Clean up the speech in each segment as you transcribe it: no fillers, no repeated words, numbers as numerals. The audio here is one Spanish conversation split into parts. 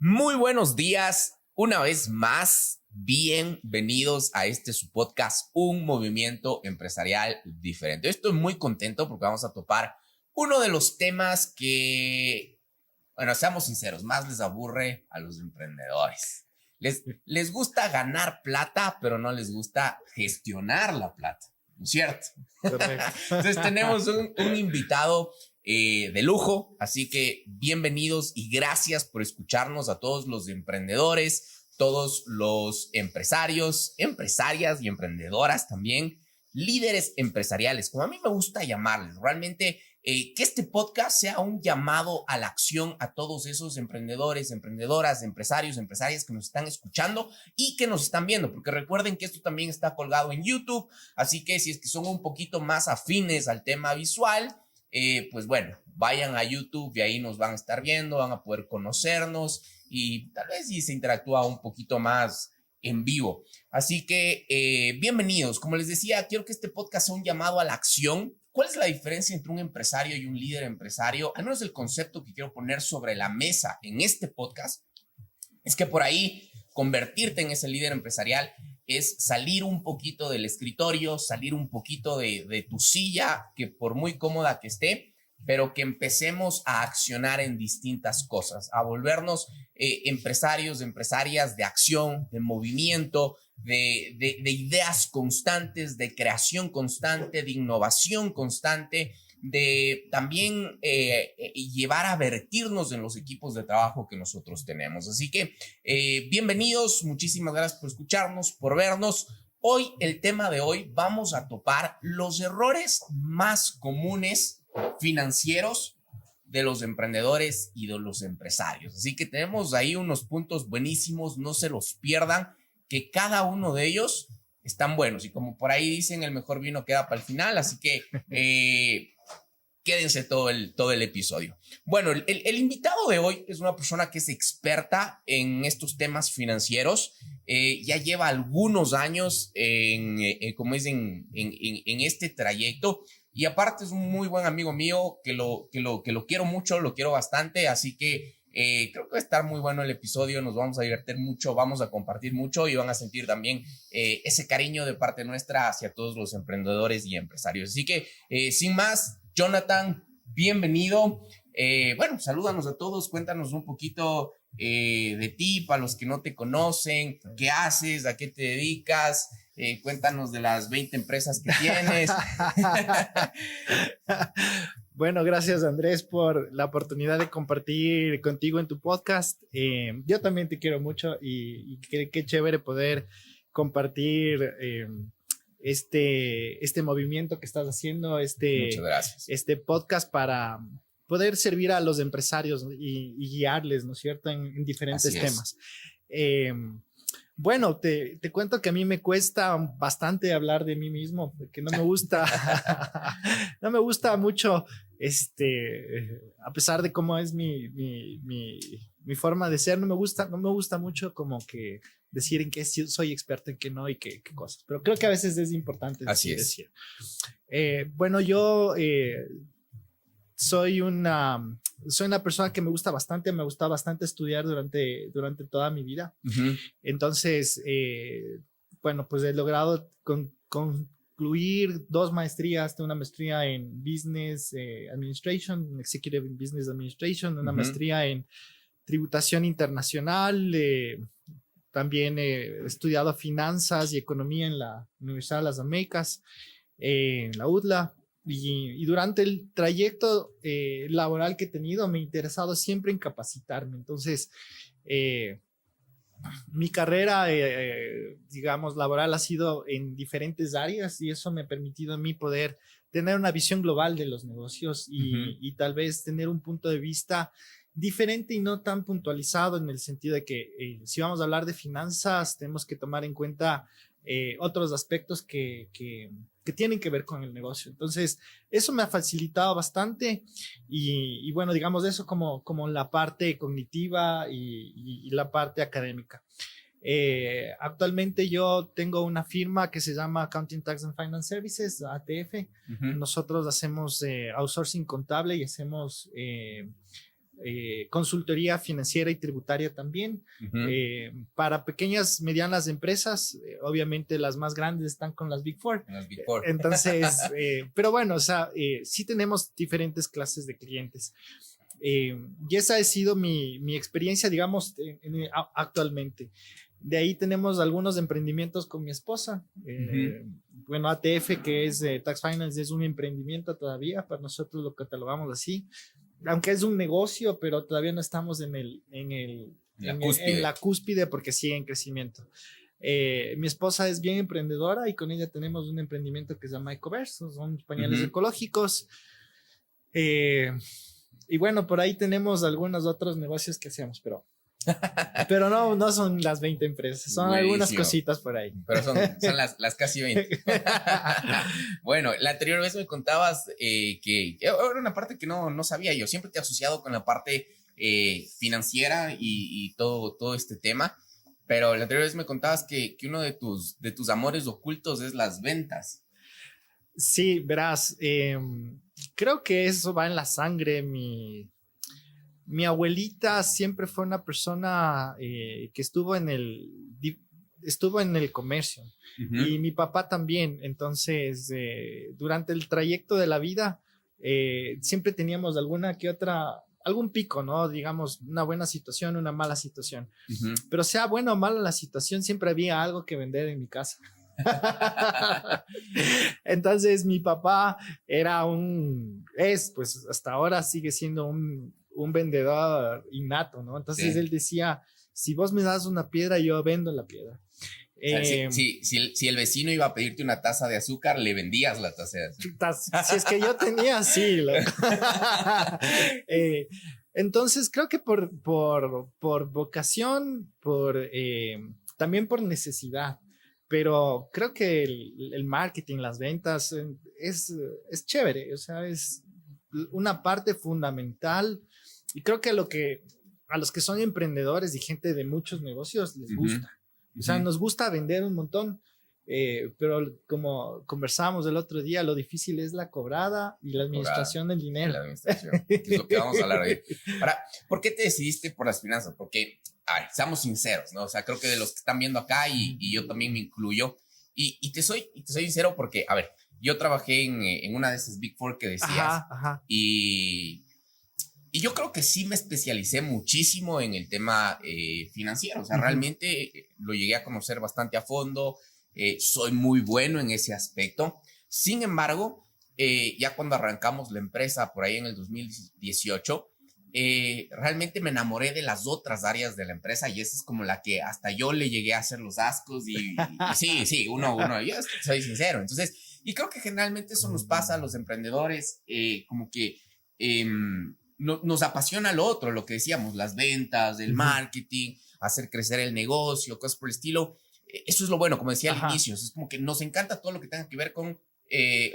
Muy buenos días, una vez más, bienvenidos a su podcast, Un Movimiento Empresarial Diferente. Yo estoy muy contento porque vamos a topar uno de los temas que, bueno, seamos sinceros, más les aburre a los emprendedores. Les gusta ganar plata, pero no les gusta gestionar la plata, ¿no es cierto? Correcto. Entonces tenemos un invitado de lujo, así que bienvenidos y gracias por escucharnos a todos los emprendedores, todos los empresarios, empresarias y emprendedoras también, líderes empresariales, como a mí me gusta llamarles, realmente que este podcast sea un llamado a la acción a todos esos emprendedores, emprendedoras, empresarios, empresarias que nos están escuchando y que nos están viendo, porque recuerden que esto también está colgado en YouTube, así que si es que son un poquito más afines al tema visual, pues bueno, vayan a YouTube y ahí nos van a estar viendo, van a poder conocernos y tal vez si se interactúa un poquito más en vivo. Así que bienvenidos. Como les decía, quiero que este podcast sea un llamado a la acción. ¿Cuál es la diferencia entre un empresario y un líder empresario? Al menos el concepto que quiero poner sobre la mesa en este podcast es que por ahí convertirte en ese líder empresarial es salir un poquito del escritorio, salir un poquito de tu silla, que por muy cómoda que esté, pero que empecemos a accionar en distintas cosas, a volvernos empresarios, empresarias de acción, de movimiento, de ideas constantes, de creación constante, de innovación constante, de también llevar a vertirnos en los equipos de trabajo que nosotros tenemos. Así que bienvenidos, muchísimas gracias por escucharnos, por vernos. Hoy, el tema de hoy, vamos a topar los errores más comunes financieros de los emprendedores y de los empresarios. Así que tenemos ahí unos puntos buenísimos, no se los pierdan, que cada uno de ellos están buenos. Y como por ahí dicen, el mejor vino queda para el final, así que quédense todo el episodio. Bueno, el invitado de hoy es una persona que es experta en estos temas financieros. Ya lleva algunos años en este trayecto. Y aparte es un muy buen amigo mío que lo quiero mucho, lo quiero bastante. Así que creo que va a estar muy bueno el episodio. Nos vamos a divertir mucho, vamos a compartir mucho y van a sentir también ese cariño de parte nuestra hacia todos los emprendedores y empresarios. Así que sin más, Jonathan, bienvenido. Bueno, salúdanos a todos, cuéntanos un poquito de ti, para los que no te conocen, qué haces, a qué te dedicas, cuéntanos de las 20 empresas que tienes. Bueno, gracias Andrés por la oportunidad de compartir contigo en tu podcast. Yo también te quiero mucho y qué chévere poder compartir este movimiento que estás haciendo, Muchas gracias. este podcast para poder servir a los empresarios y guiarles, ¿no es cierto?, en diferentes temas. Bueno, te cuento que a mí me cuesta bastante hablar de mí mismo, porque no me gusta, no me gusta mucho, a pesar de cómo es mi forma de ser, no me gusta mucho como que decir en qué soy experto, en qué no y qué cosas, pero creo que a veces es importante decir. Bueno, yo soy una persona que me gusta bastante estudiar durante toda mi vida. Uh-huh. Entonces, bueno, pues he logrado concluir 2 maestrías, una maestría en Business Administration, Executive in Business Administration, una maestría en tributación internacional. También he estudiado finanzas y economía en la Universidad de las Américas, en la UDLA. Y durante el trayecto laboral que he tenido me he interesado siempre en capacitarme. Entonces, mi carrera, digamos, laboral ha sido en diferentes áreas y eso me ha permitido a mí poder tener una visión global de los negocios y tal vez tener un punto de vista diferente y no tan puntualizado, en el sentido de que si vamos a hablar de finanzas tenemos que tomar en cuenta otros aspectos que tienen que ver con el negocio. Entonces, eso me ha facilitado bastante y bueno, digamos eso como la parte cognitiva y la parte académica. Actualmente yo tengo una firma que se llama Accounting Tax and Finance Services, ATF. Nosotros hacemos outsourcing contable y hacemos consultoría financiera y tributaria también. Para pequeñas, medianas empresas, obviamente las más grandes están con las Big Four. Las Big Four. Entonces, pero bueno, o sea, sí tenemos diferentes clases de clientes. Y esa ha sido mi experiencia, digamos, actualmente. De ahí tenemos algunos emprendimientos con mi esposa. Bueno, ATF, que es Tax Finance, es un emprendimiento todavía. Para nosotros lo catalogamos así. Aunque es un negocio, pero todavía no estamos en la cúspide porque sigue en crecimiento. Mi esposa es bien emprendedora y con ella tenemos un emprendimiento que se llama Ecoverse, son pañales ecológicos. Y bueno, por ahí tenemos algunos otros negocios que hacemos, pero no son las 20 empresas, son algunas cositas por ahí. Pero son las casi 20. Bueno, la anterior vez me contabas que era una parte que no sabía. Yo siempre te he asociado con la parte financiera y todo este tema, pero la anterior vez me contabas que uno de tus amores ocultos es las ventas. Sí, verás, creo que eso va en la sangre. Mi abuelita siempre fue una persona que estuvo en el comercio y mi papá también. Entonces, durante el trayecto de la vida, siempre teníamos algún pico, ¿no? Digamos, una buena situación, una mala situación. Pero sea buena o mala la situación, siempre había algo que vender en mi casa. Entonces, mi papá pues hasta ahora sigue siendo un vendedor innato, ¿no? Entonces él decía, si vos me das una piedra, yo vendo la piedra. O sea, si el vecino iba a pedirte una taza de azúcar, le vendías la taza de azúcar. Si es que yo tenía, sí. Entonces creo que por vocación, también por necesidad, pero creo que el marketing, las ventas es chévere, o sea, es una parte fundamental. Y creo que a los que son emprendedores y gente de muchos negocios les gusta. O sea, nos gusta vender un montón, pero como conversábamos el otro día, lo difícil es la cobrada y la administración del dinero. La administración, que es lo que vamos a hablar hoy. Ahora, ¿por qué te decidiste por las finanzas? Porque, a ver, seamos sinceros, ¿no? O sea, creo que de los que están viendo acá y yo también me incluyo, y te soy sincero porque, a ver, yo trabajé en una de esas Big Four que decías, y yo creo que sí me especialicé muchísimo en el tema financiero. O sea, realmente lo llegué a conocer bastante a fondo. Soy muy bueno en ese aspecto. Sin embargo, ya cuando arrancamos la empresa por ahí en el 2018, realmente me enamoré de las otras áreas de la empresa y esa es como la que hasta yo le llegué a hacer los ascos y sí, uno, yo soy sincero. Entonces, y creo que generalmente eso nos pasa a los emprendedores, como que nos apasiona lo otro, lo que decíamos, las ventas, el marketing, hacer crecer el negocio, cosas por el estilo. Eso es lo bueno, como decía al inicio, es como que nos encanta todo lo que tenga que ver con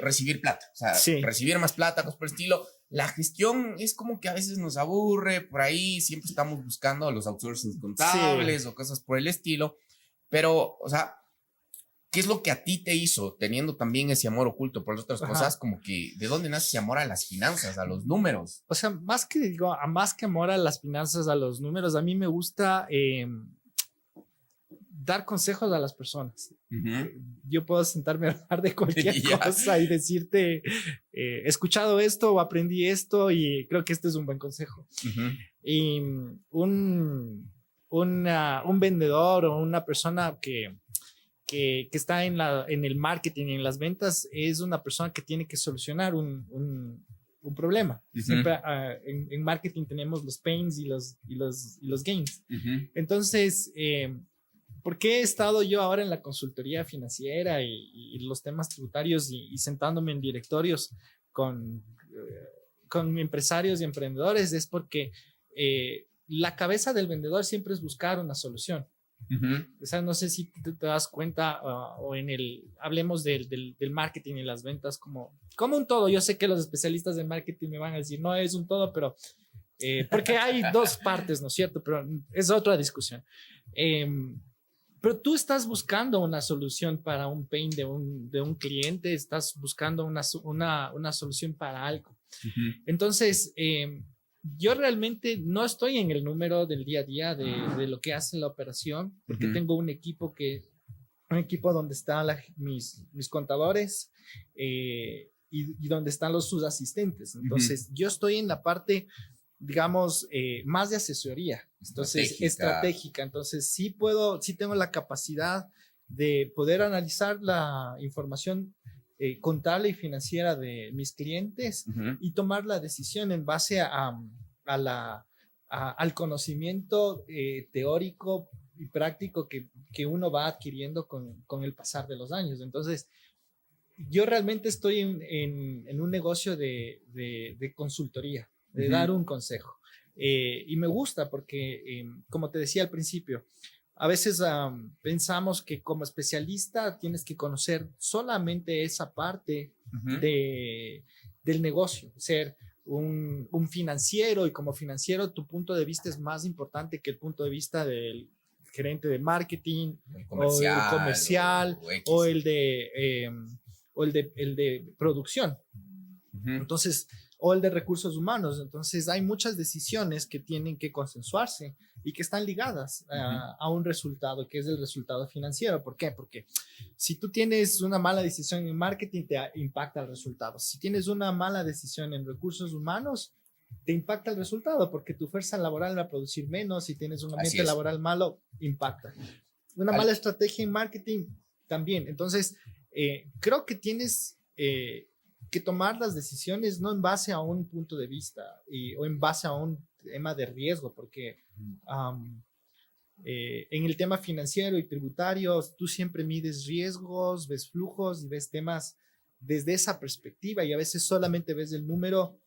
recibir plata, o sea, recibir más plata, cosas por el estilo. La gestión es como que a veces nos aburre, por ahí siempre estamos buscando los outsourcing contables o cosas por el estilo, pero, o sea, ¿qué es lo que a ti te hizo, teniendo también ese amor oculto por las otras cosas, como que de dónde nace ese amor a las finanzas, a los números? O sea, más que amor a las finanzas, a los números, a mí me gusta dar consejos a las personas. Yo puedo sentarme a hablar de cualquier cosa y decirte, he escuchado esto o aprendí esto y creo que este es un buen consejo. Y un vendedor o una persona que está en el marketing y en las ventas es una persona que tiene que solucionar un problema. Siempre en marketing tenemos los pains y los gains. Entonces, ¿por qué he estado yo ahora en la consultoría financiera y los temas tributarios y sentándome en directorios con empresarios y emprendedores? Es porque la cabeza del vendedor siempre es buscar una solución. O sea, no sé si te das cuenta hablemos del marketing y las ventas como un todo. Yo sé que los especialistas de marketing me van a decir, no es un todo, pero porque hay dos partes, ¿no es cierto? Pero es otra discusión. Pero tú estás buscando una solución para un pain de un cliente, estás buscando una solución para algo. Entonces, Yo realmente no estoy en el número del día a día de lo que hace la operación, porque tengo un equipo donde están mis contadores y donde están sus asistentes. Entonces, yo estoy en la parte, digamos, más de asesoría, entonces estratégica. Entonces, sí tengo la capacidad de poder analizar la información contable y financiera de mis clientes y tomar la decisión en base al conocimiento teórico y práctico que uno va adquiriendo con el pasar de los años. Entonces, yo realmente estoy en un negocio de consultoría, de dar un consejo. Y me gusta porque, como te decía al principio, a veces pensamos que como especialista tienes que conocer solamente esa parte del negocio, ser un financiero, y como financiero tu punto de vista es más importante que el punto de vista del gerente de marketing, o el comercial, o el de producción. Entonces, o el de recursos humanos. Entonces, hay muchas decisiones que tienen que consensuarse y que están ligadas a un resultado, que es el resultado financiero. ¿Por qué? Porque si tú tienes una mala decisión en marketing, te impacta el resultado. Si tienes una mala decisión en recursos humanos, te impacta el resultado, porque tu fuerza laboral va a producir menos. Si tienes un ambiente laboral malo, impacta. Una mala estrategia en marketing también. Entonces, creo que tienes que tomar las decisiones no en base a un punto de vista o en base a un tema de riesgo, porque en el tema financiero y tributario tú siempre mides riesgos, ves flujos y ves temas desde esa perspectiva, y a veces solamente ves el número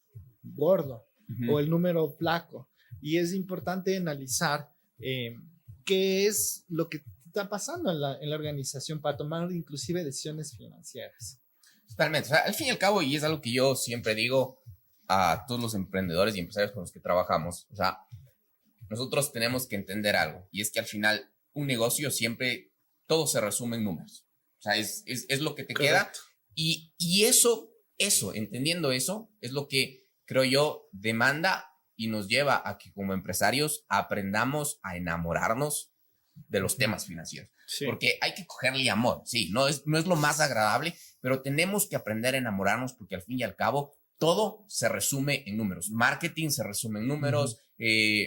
gordo o el número flaco, y es importante analizar qué es lo que está pasando en la organización para tomar inclusive decisiones financieras. Totalmente. O sea, al fin y al cabo, y es algo que yo siempre digo a todos los emprendedores y empresarios con los que trabajamos, o sea, nosotros tenemos que entender algo, y es que al final un negocio siempre, todo se resume en números. O sea, es lo que te queda. Y eso, entendiendo eso, es lo que creo yo demanda y nos lleva a que como empresarios aprendamos a enamorarnos de los temas financieros. Sí. Porque hay que cogerle amor, sí, no es lo más agradable, pero tenemos que aprender a enamorarnos, porque al fin y al cabo todo se resume en números. Marketing se resume en números,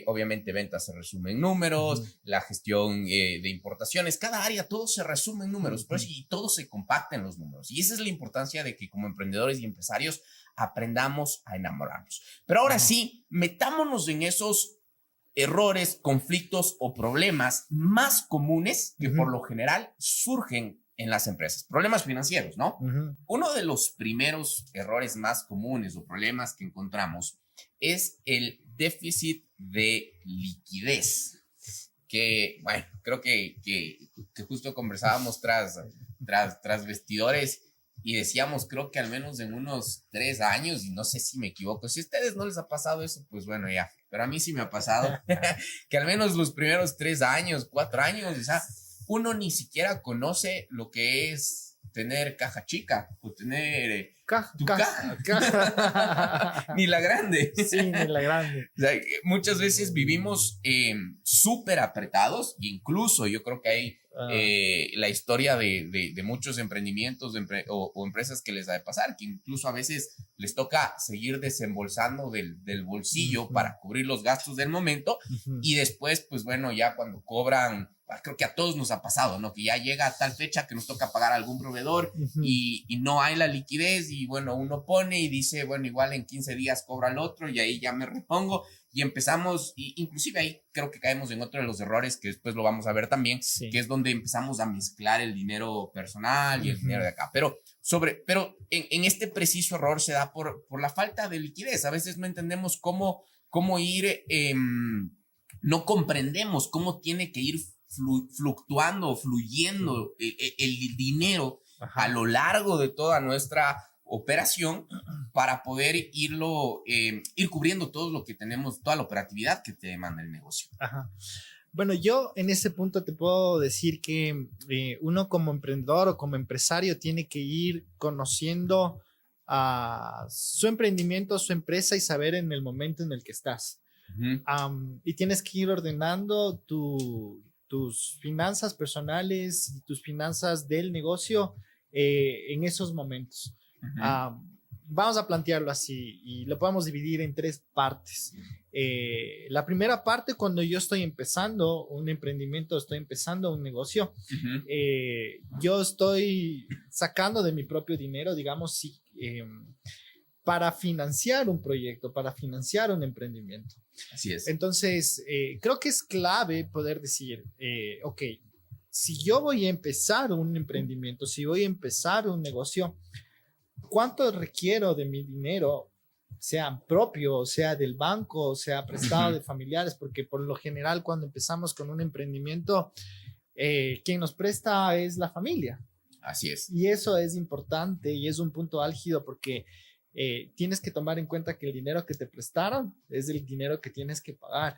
obviamente ventas se resume en números, la gestión de importaciones, cada área, todo se resume en números, pero y todo se compacta en los números. Y esa es la importancia de que como emprendedores y empresarios aprendamos a enamorarnos. Pero ahora sí, metámonos en esos errores, conflictos o problemas más comunes que por lo general surgen en las empresas. Problemas financieros, ¿no? Uno de los primeros errores más comunes o problemas que encontramos es el déficit de liquidez. Que, bueno, creo que justo conversábamos tras vestidores y decíamos, creo que al menos en unos 3 años, y no sé si me equivoco, si a ustedes no les ha pasado eso, pues bueno, ya, pero a mí sí me ha pasado, que al menos los primeros 3 años, 4 años, o sea, uno ni siquiera conoce lo que es tener caja chica o tener tu caja. Ni la grande. Sí, ni la grande. O sea, muchas veces vivimos súper apretados, e incluso yo creo que hay la historia de muchos emprendimientos o empresas que les ha de pasar, que incluso a veces les toca seguir desembolsando del bolsillo para cubrir los gastos del momento, y después, pues bueno, ya cuando cobran, creo que a todos nos ha pasado, ¿no? Que ya llega a tal fecha que nos toca pagar a algún proveedor y no hay la liquidez, y bueno, uno pone y dice, bueno, igual en 15 días cobra el otro y ahí ya me repongo, y empezamos, y inclusive ahí creo que caemos en otro de los errores que después lo vamos a ver también, que es donde empezamos a mezclar el dinero personal y el dinero de acá, pero en este preciso error se da por la falta de liquidez. A veces no entendemos cómo ir, no comprendemos cómo tiene que ir fluctuando o fluyendo el dinero a lo largo de toda nuestra operación para poder ir cubriendo todo lo que tenemos, toda la operatividad que te demanda el negocio. Bueno, yo en ese punto te puedo decir que uno como emprendedor o como empresario tiene que ir conociendo a su emprendimiento, su empresa y saber en el momento en el que estás. Y tienes que ir ordenando tus finanzas personales y tus finanzas del negocio en esos momentos. Vamos a plantearlo así y lo podemos dividir en 3 partes. La primera parte, cuando yo estoy empezando un emprendimiento, estoy empezando un negocio, yo estoy sacando de mi propio dinero, digamos, sí, para financiar un proyecto, para financiar un emprendimiento. Así es. Entonces, creo que es clave poder decir, ok, si yo voy a empezar un emprendimiento, si voy a empezar un negocio, ¿cuánto requiero de mi dinero? Sea propio, sea del banco, sea prestado de familiares, porque por lo general cuando empezamos con un emprendimiento, quien nos presta es la familia. Así es. Y eso es importante y es un punto álgido porque tienes que tomar en cuenta que el dinero que te prestaron es el dinero que tienes que pagar.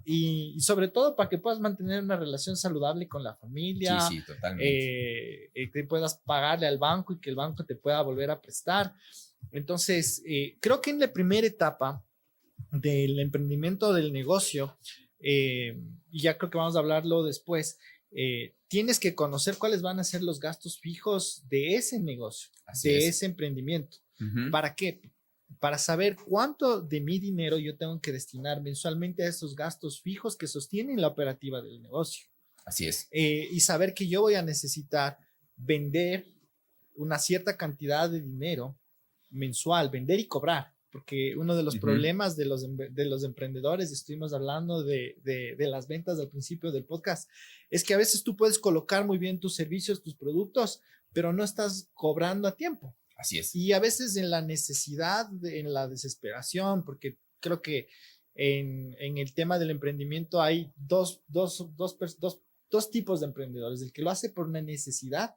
Y sobre todo para que puedas mantener una relación saludable con la familia. Sí, totalmente. Que puedas pagarle al banco y que el banco te pueda volver a prestar. Entonces, creo que en la primera etapa del emprendimiento del negocio, y ya creo que vamos a hablarlo después, tienes que conocer cuáles van a ser los gastos fijos de ese negocio, ese emprendimiento. ¿Para qué? Para saber cuánto de mi dinero yo tengo que destinar mensualmente a esos gastos fijos que sostienen la operativa del negocio. Así es. Y saber que yo voy a necesitar vender una cierta cantidad de dinero mensual, vender y cobrar, porque uno de los problemas de los emprendedores, estuvimos hablando de las ventas al principio del podcast, es que a veces tú puedes colocar muy bien tus servicios, tus productos, pero no estás cobrando a tiempo. Así es. Y a veces en la necesidad, en la desesperación, porque creo que en el tema del emprendimiento hay dos tipos de emprendedores, el que lo hace por una necesidad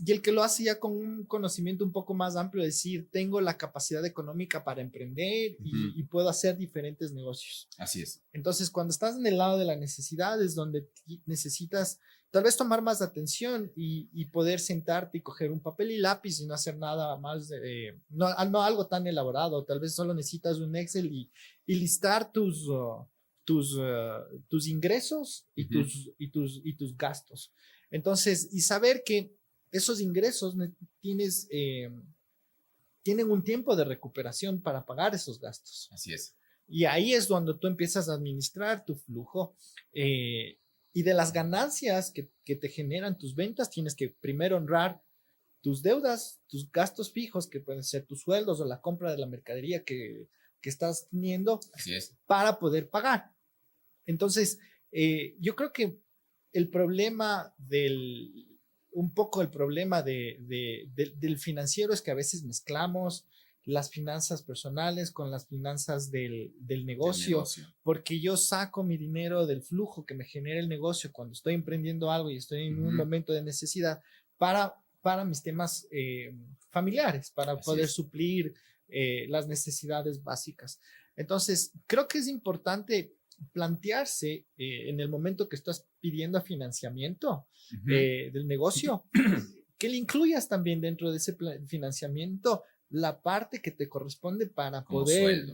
y el que lo hace ya con un conocimiento un poco más amplio, decir, tengo la capacidad económica para emprender y puedo hacer diferentes negocios. Así es. Entonces, cuando estás en el lado de la necesidad es donde necesitas tal vez tomar más atención y poder sentarte y coger un papel y lápiz y no hacer nada más, no algo tan elaborado, tal vez solo necesitas un Excel y listar tus ingresos y tus gastos. Entonces, y saber que esos ingresos tienen un tiempo de recuperación para pagar esos gastos. Así es. Y ahí es donde tú empiezas a administrar tu flujo y de las ganancias que te generan tus ventas, tienes que primero honrar tus deudas, tus gastos fijos, que pueden ser tus sueldos o la compra de la mercadería que estás teniendo. Así es. Para poder pagar. Entonces, yo creo que el problema del financiero es que a veces mezclamos las finanzas personales con las finanzas del negocio, porque yo saco mi dinero del flujo que me genera el negocio cuando estoy emprendiendo algo y estoy en un momento de necesidad para mis temas familiares, para poder suplir las necesidades básicas. Entonces, creo que es importante plantearse en el momento que estás pidiendo financiamiento del negocio, que le incluyas también dentro de ese financiamiento la parte que te corresponde para poder,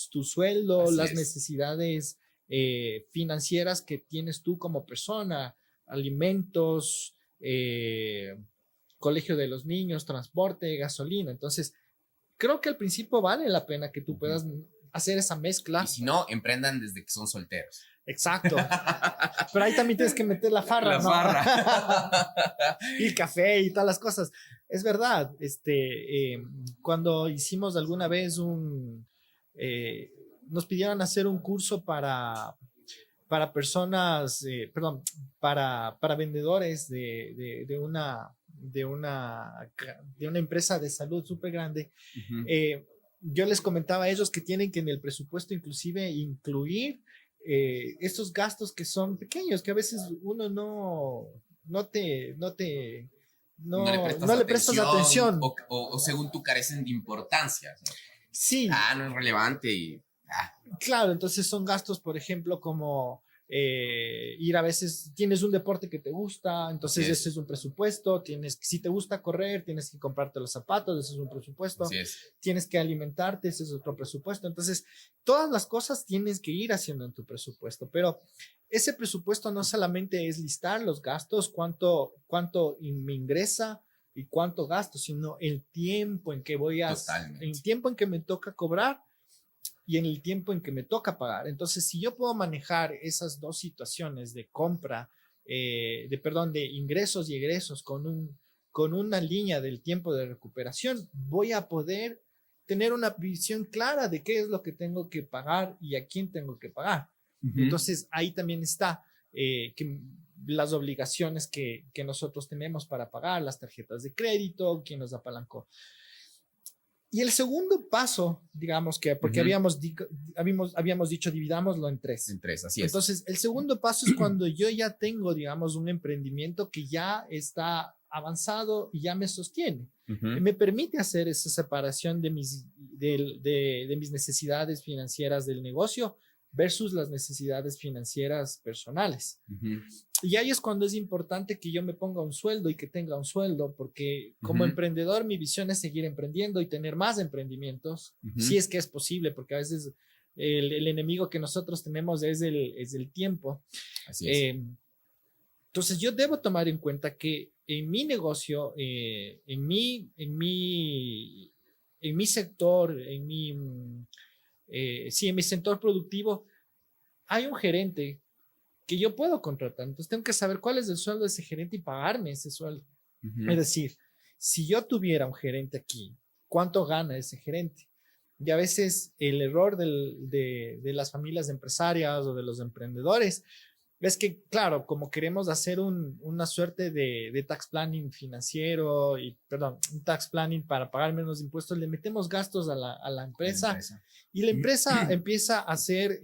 tu sueldo, las necesidades financieras que tienes tú como persona, alimentos, colegio de los niños, transporte, gasolina. Entonces, creo que al principio vale la pena que tú puedas hacer esa mezcla. Y si no, emprendan desde que son solteros. Exacto. Pero ahí también tienes que meter la farra, ¿no? Y el café y todas las cosas. Es verdad. Cuando hicimos alguna vez nos pidieron hacer un curso para personas, para vendedores de una empresa de salud súper grande. Yo les comentaba a ellos que tienen que en el presupuesto inclusive incluir estos gastos que son pequeños, que a veces uno no le prestas atención. O según tú carecen de importancia. ¿No? Sí. No es relevante y... Claro, entonces son gastos, por ejemplo, como ir a veces, tienes un deporte que te gusta, entonces ese es un presupuesto, si te gusta correr, tienes que comprarte los zapatos, ese es un presupuesto, tienes que alimentarte, ese es otro presupuesto, entonces todas las cosas tienes que ir haciendo en tu presupuesto, pero ese presupuesto no solamente es listar los gastos, cuánto me ingresa y cuánto gasto, sino el tiempo en que el tiempo en que me toca cobrar y en el tiempo en que me toca pagar. Entonces, si yo puedo manejar esas dos situaciones de compra, de ingresos y egresos con una línea del tiempo de recuperación, voy a poder tener una visión clara de qué es lo que tengo que pagar y a quién tengo que pagar. Entonces, ahí también está que las obligaciones que nosotros tenemos para pagar, las tarjetas de crédito, quién nos apalancó. Y el segundo paso, digamos que, porque habíamos dicho, dividámoslo en tres. En tres, así es. Entonces, el segundo paso es cuando yo ya tengo, digamos, un emprendimiento que ya está avanzado y ya me sostiene. Me permite hacer esa separación de mis necesidades financieras del negocio versus las necesidades financieras personales. Y ahí es cuando es importante que yo me ponga un sueldo y que tenga un sueldo, porque como emprendedor mi visión es seguir emprendiendo y tener más emprendimientos, si es que es posible, porque a veces el enemigo que nosotros tenemos es el tiempo. Así es. Entonces yo debo tomar en cuenta que en mi negocio, en mi sector, en mi sector productivo, hay un gerente que yo puedo contratar. Entonces tengo que saber cuál es el sueldo de ese gerente y pagarme ese sueldo. Es decir, si yo tuviera un gerente aquí, ¿cuánto gana ese gerente? Y a veces el error de las familias empresarias o de los emprendedores es que, claro, como queremos hacer una suerte de tax planning financiero, un tax planning para pagar menos impuestos, le metemos gastos a la empresa y la empresa empieza a hacer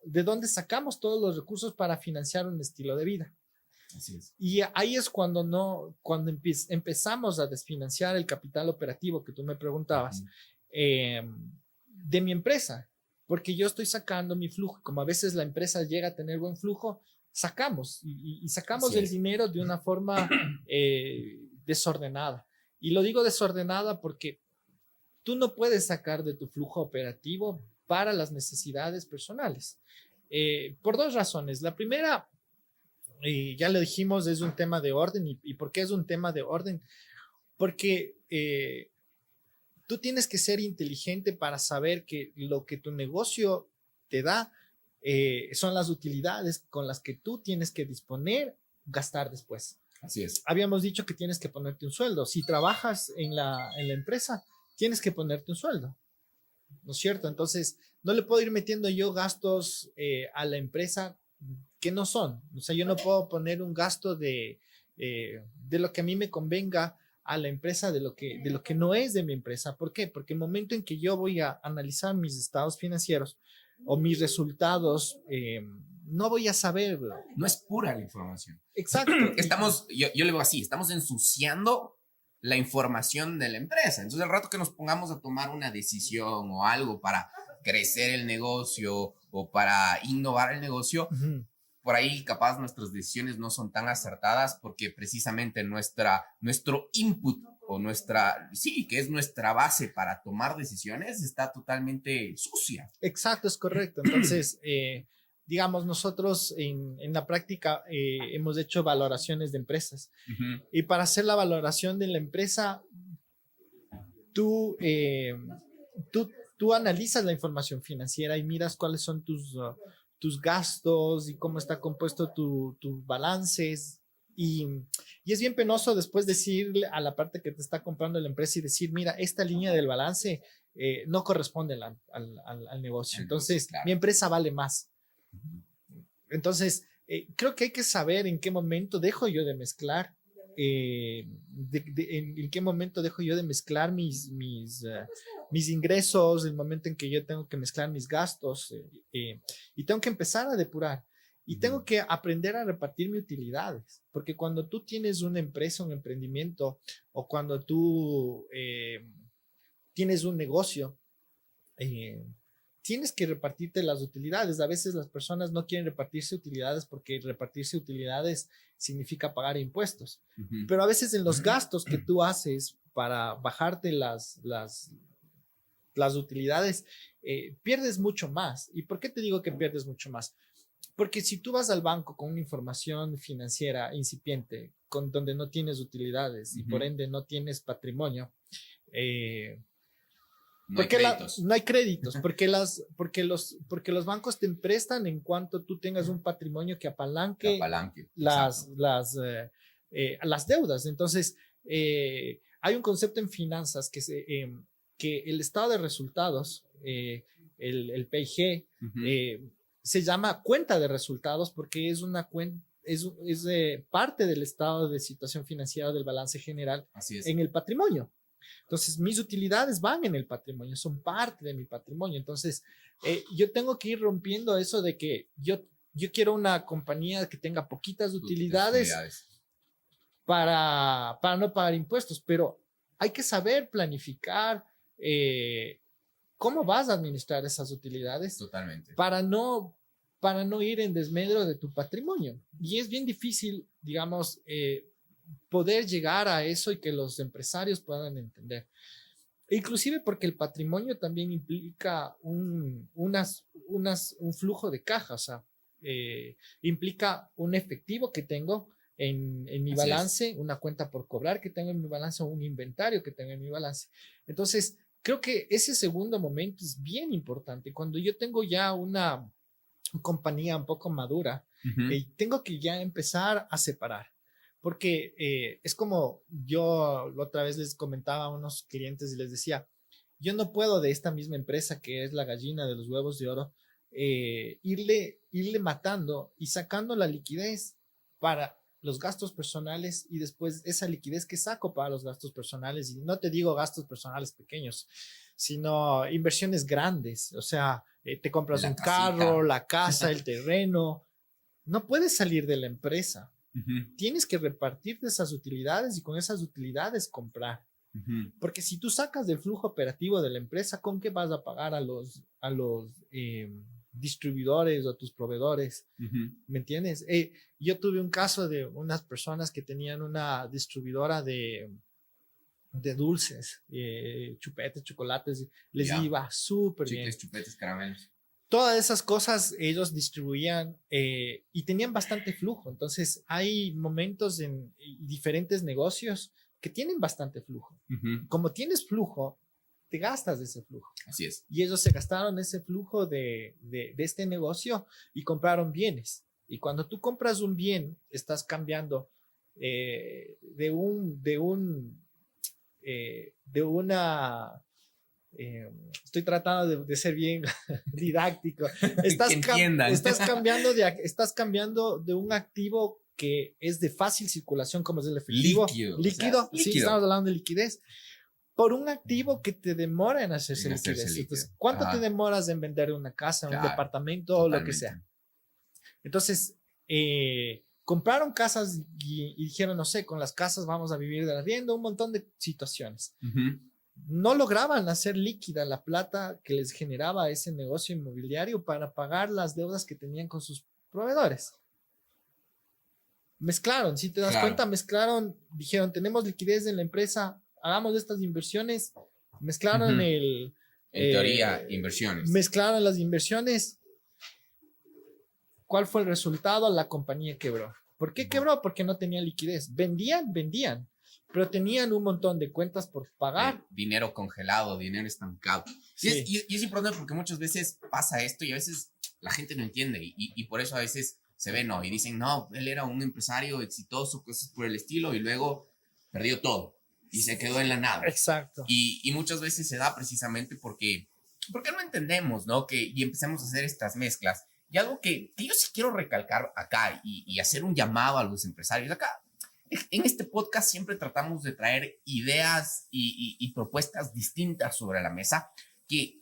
de dónde sacamos todos los recursos para financiar un estilo de vida. Así es. Y ahí es cuando empezamos a desfinanciar el capital operativo que tú me preguntabas de mi empresa, porque yo estoy sacando mi flujo. Como a veces la empresa llega a tener buen flujo, sacamos y sacamos el dinero de una forma desordenada. Y lo digo desordenada porque tú no puedes sacar de tu flujo operativo para las necesidades personales. Por dos razones. La primera, ya lo dijimos, es un tema de orden. ¿Y por qué es un tema de orden? Porque tú tienes que ser inteligente para saber que lo que tu negocio te da son las utilidades con las que tú tienes que disponer, gastar después. Así es. Habíamos dicho que tienes que ponerte un sueldo. Si trabajas en la empresa, tienes que ponerte un sueldo, ¿no es cierto? Entonces, no le puedo ir metiendo yo gastos a la empresa que no son. O sea, yo no puedo poner un gasto de lo que a mí me convenga a la empresa de lo que no es de mi empresa. ¿Por qué? Porque el momento en que yo voy a analizar mis estados financieros o mis resultados, no voy a saber. No es pura la información. Exacto. Yo le veo así, estamos ensuciando la información de la empresa. Entonces, el rato que nos pongamos a tomar una decisión o algo para crecer el negocio o para innovar el negocio, por ahí capaz nuestras decisiones no son tan acertadas porque precisamente nuestro input o que es nuestra base para tomar decisiones, está totalmente sucia. Exacto, es correcto. Entonces, digamos, nosotros en la práctica hemos hecho valoraciones de empresas y para hacer la valoración de la empresa, tú analizas la información financiera y miras cuáles son tus gastos y cómo está compuesto tus balances. Y es bien penoso después decirle a la parte que te está comprando la empresa y decir, mira, esta línea del balance no corresponde al negocio. Entonces, claro, mi empresa vale más. Entonces, creo que hay que saber en qué momento dejo yo de mezclar, en qué momento dejo yo de mezclar mis ingresos, el momento en que yo tengo que mezclar mis gastos y tengo que empezar a depurar y tengo que aprender a repartir mis utilidades, porque cuando tú tienes una empresa, un emprendimiento o cuando tú tienes un negocio, tienes que repartirte las utilidades. A veces las personas no quieren repartirse utilidades porque repartirse utilidades significa pagar impuestos. Pero a veces en los gastos que tú haces para bajarte las utilidades, pierdes mucho más. ¿Y por qué te digo que pierdes mucho más? Porque si tú vas al banco con una información financiera incipiente, donde no tienes utilidades y por ende no tienes patrimonio, no hay créditos. No hay créditos, porque los bancos te prestan en cuanto tú tengas un patrimonio que apalanque las deudas. Entonces, hay un concepto en finanzas que el estado de resultados, el PIG, se llama cuenta de resultados porque es una cuenta, es parte del estado de situación financiera del balance general en el patrimonio. Entonces, mis utilidades van en el patrimonio, son parte de mi patrimonio. Entonces, yo tengo que ir rompiendo eso de que yo quiero una compañía que tenga poquitas utilidades para no pagar impuestos, pero hay que saber planificar cómo vas a administrar esas utilidades. Totalmente. Para no ir en desmedro de tu patrimonio. Y es bien difícil, digamos, poder llegar a eso y que los empresarios puedan entender. Inclusive porque el patrimonio también implica un flujo de caja, o sea, implica un efectivo que tengo en mi balance, una cuenta por cobrar que tengo en mi balance o un inventario que tengo en mi balance. Entonces, creo que ese segundo momento es bien importante. Cuando yo tengo ya una compañía un poco madura, tengo que ya empezar a separar. Porque es como yo la otra vez les comentaba a unos clientes y les decía, yo no puedo de esta misma empresa que es la gallina de los huevos de oro, irle matando y sacando la liquidez para los gastos personales y después esa liquidez que saco para los gastos personales, y no te digo gastos personales pequeños, sino inversiones grandes, o sea, te compras un carro, la casa, el terreno, no puedes salir de la empresa. Tienes que repartirte esas utilidades y con esas utilidades comprar. Porque si tú sacas del flujo operativo de la empresa, ¿con qué vas a pagar a los distribuidores o a tus proveedores? ¿Me entiendes? Yo tuve un caso de unas personas que tenían una distribuidora de dulces, chupetes, chocolates, les iba súper bien. Chicles, chupetes, caramelos. Todas esas cosas ellos distribuían y tenían bastante flujo. Entonces hay momentos en diferentes negocios que tienen bastante flujo. Como tienes flujo, te gastas de ese flujo. Así es. Y ellos se gastaron ese flujo de este negocio y compraron bienes. Y cuando tú compras un bien, estás cambiando de una... estoy tratando de ser bien didáctico. Estás cambiando de un activo que es de fácil circulación, como es el efectivo. Líquido. Sí, estamos hablando de liquidez. Por un activo que te demora en hacerse liquidez. Entonces, ¿cuánto te demoras en vender una casa, un departamento o lo que sea? Entonces, compraron casas y dijeron, no sé, con las casas vamos a vivir de arriendo, un montón de situaciones. No lograban hacer líquida la plata que les generaba ese negocio inmobiliario para pagar las deudas que tenían con sus proveedores. Mezclaron, si te das cuenta, dijeron, tenemos liquidez en la empresa, hagamos estas inversiones, mezclaron en teoría, inversiones. Mezclaron las inversiones. ¿Cuál fue el resultado? La compañía quebró. ¿Por qué quebró? Porque no tenía liquidez. Vendían, pero tenían un montón de cuentas por pagar. Dinero congelado, dinero estancado. Sí. Y es importante porque muchas veces pasa esto y a veces la gente no entiende y por eso a veces se ve, ¿no? Y dicen, no, él era un empresario exitoso, cosas por el estilo, y luego perdió todo y se quedó en la nada. Exacto. Y muchas veces se da precisamente porque no entendemos, ¿no? Y empezamos a hacer estas mezclas. Y algo que yo sí quiero recalcar acá y hacer un llamado a los empresarios acá. En este podcast siempre tratamos de traer ideas y propuestas distintas sobre la mesa que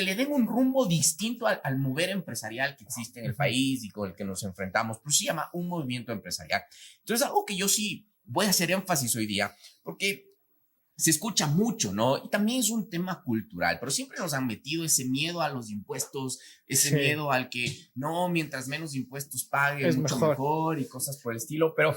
le den un rumbo distinto al mover empresarial que existe en el país y con el que nos enfrentamos. Pues se llama un movimiento empresarial. Entonces, algo que yo sí voy a hacer énfasis hoy día, porque se escucha mucho, ¿no? Y también es un tema cultural, pero siempre nos han metido ese miedo a los impuestos, ese miedo al que, no, mientras menos impuestos pague, es mucho mejor y cosas por el estilo, pero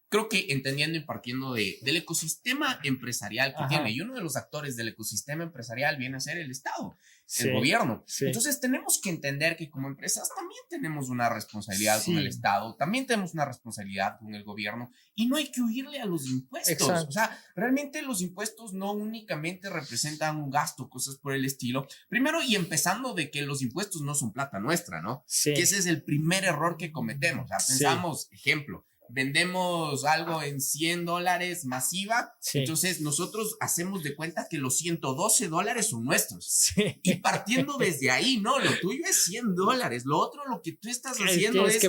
creo que entendiendo y partiendo del ecosistema empresarial que tiene, y uno de los actores del ecosistema empresarial viene a ser el Estado, el gobierno. Entonces tenemos que entender que como empresas también tenemos una responsabilidad con el Estado, también tenemos una responsabilidad con el gobierno, y no hay que huirle a los impuestos. Exacto. O sea, realmente los impuestos no únicamente representan un gasto, cosas por el estilo. Primero, y empezando de que los impuestos no son plata nuestra, ¿no? Que ese es el primer error que cometemos. O sea, pensamos, ejemplo, vendemos algo en $100 masiva, entonces nosotros hacemos de cuenta que los $112 son nuestros. Y partiendo desde ahí, no, lo tuyo es $100, lo otro, lo que tú estás haciendo es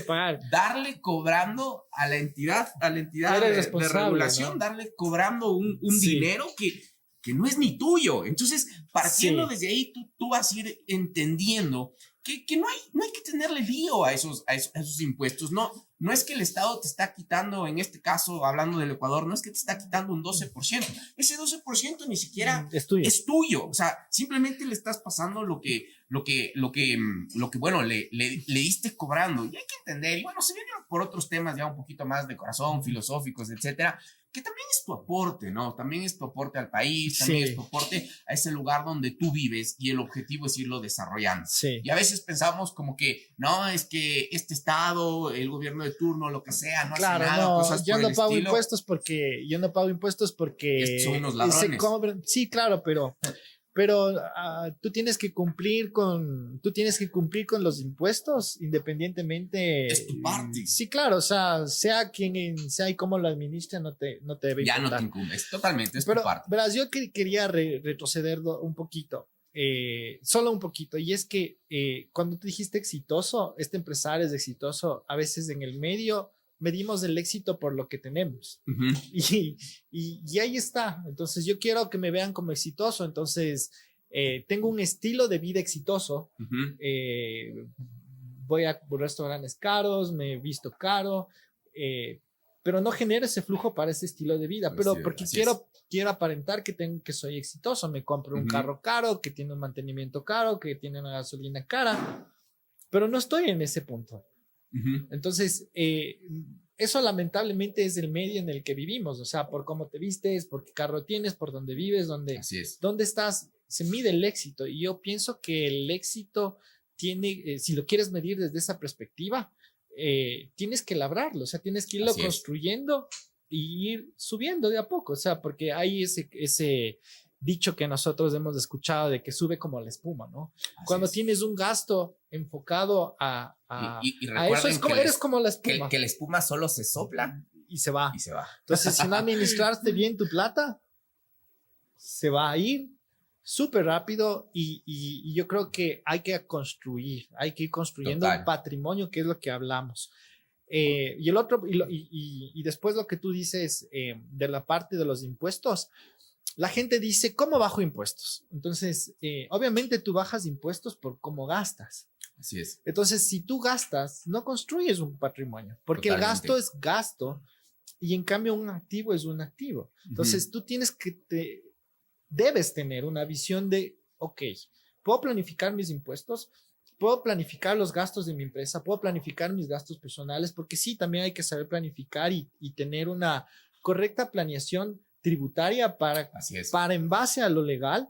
darle cobrando a la entidad de regulación, ¿no? Darle cobrando un dinero que no es ni tuyo. Entonces, partiendo desde ahí, tú vas a ir entendiendo que no hay que tenerle lío a esos impuestos. No es que el Estado te está quitando, en este caso, hablando del Ecuador, no es que te está quitando un 12%. Ese 12% ni siquiera es tuyo. O sea, simplemente le estás pasando lo que bueno, le diste cobrando. Y hay que entender, y bueno, se viene por otros temas ya un poquito más de corazón, filosóficos, etcétera, que también es tu aporte, ¿no? También es tu aporte al país, también es tu aporte a ese lugar donde tú vives, y el objetivo es irlo desarrollando. Y a veces pensamos como que, no, es que este Estado, el gobierno de turno, lo que sea, no hace nada, cosas por el estilo. Yo no pago impuestos porque son unos ladrones. Sí, claro, pero tú tienes que cumplir con los impuestos independientemente. Es tu parte. Sí, claro, o sea quien sea y cómo lo administra, no te debe ya importar. No te incumbes, totalmente, es tu parte. Verás, yo quería retroceder un poquito, solo un poquito, y es que cuando tú dijiste exitoso, este empresario es exitoso, a veces en el medio medimos el éxito por lo que tenemos. Y ahí está. Entonces yo quiero que me vean como exitoso. Entonces tengo un estilo de vida exitoso. Voy a restaurantes caros, me he visto caro, pero no genero ese flujo para ese estilo de vida. Pero porque quiero aparentar que soy exitoso. Me compro un carro caro, que tiene un mantenimiento caro, que tiene una gasolina cara, pero no estoy en ese punto. Entonces, eso lamentablemente es el medio en el que vivimos, o sea, por cómo te vistes, por qué carro tienes, por dónde vives, dónde estás, se mide el éxito. Y yo pienso que el éxito tiene, si lo quieres medir desde esa perspectiva, tienes que labrarlo, o sea, tienes que irlo construyendo y ir subiendo de a poco, o sea, porque hay ese dicho que nosotros hemos escuchado de que sube como la espuma, ¿no? Cuando tienes un gasto enfocado a eso, eres como la espuma. Que la espuma solo se sopla y se va. Entonces, si no administraste bien tu plata, se va a ir súper rápido y yo creo que hay que ir construyendo un patrimonio, que es lo que hablamos. Y el otro, y después lo que tú dices de la parte de los impuestos, la gente dice, ¿cómo bajo impuestos? Entonces, obviamente tú bajas impuestos por cómo gastas. Así es. Entonces, si tú gastas, no construyes un patrimonio, porque el gasto es gasto y en cambio un activo es un activo. Entonces, tú debes tener una visión de, ok, ¿puedo planificar mis impuestos? ¿Puedo planificar los gastos de mi empresa? ¿Puedo planificar mis gastos personales? Porque sí, también hay que saber planificar y tener una correcta planeación tributaria para en base a lo legal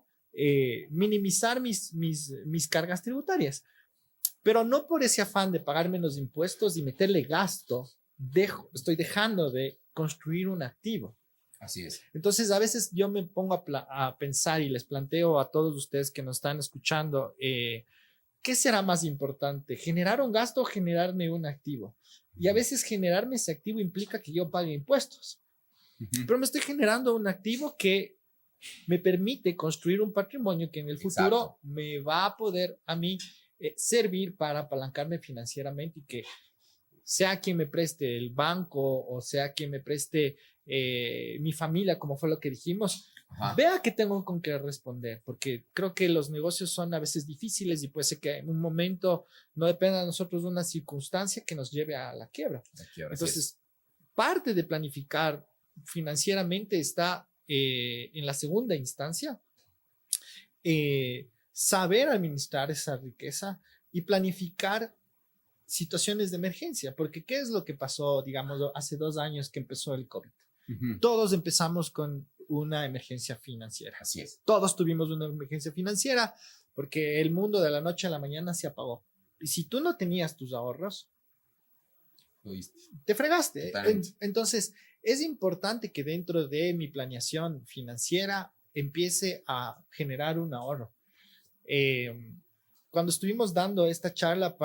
minimizar mis cargas tributarias, pero no por ese afán de pagar menos impuestos y meterle gasto, estoy dejando de construir un activo. Así es. Entonces a veces yo me pongo a pensar y les planteo a todos ustedes que nos están escuchando, ¿qué será más importante? ¿Generar un gasto o generarme un activo? Y a veces generarme ese activo implica que yo pague impuestos. Pero me estoy generando un activo que me permite construir un patrimonio que en el futuro me va a poder a mí servir para apalancarme financieramente y que sea quien me preste el banco o sea quien me preste mi familia, como fue lo que dijimos, vea que tengo con qué responder, porque creo que los negocios son a veces difíciles y puede ser que en un momento no dependa de nosotros de una circunstancia que nos lleve a la quiebra. Entonces, parte de planificar financieramente está en la segunda instancia, saber administrar esa riqueza y planificar situaciones de emergencia, porque ¿qué es lo que pasó, digamos, hace 2 años que empezó el COVID? Todos empezamos con una emergencia financiera. Así es. Todos tuvimos una emergencia financiera porque el mundo de la noche a la mañana se apagó. Y si tú no tenías tus ahorros, te fregaste. Entonces, es importante que dentro de mi planeación financiera empiece a generar un ahorro. Cuando estuvimos dando esta charla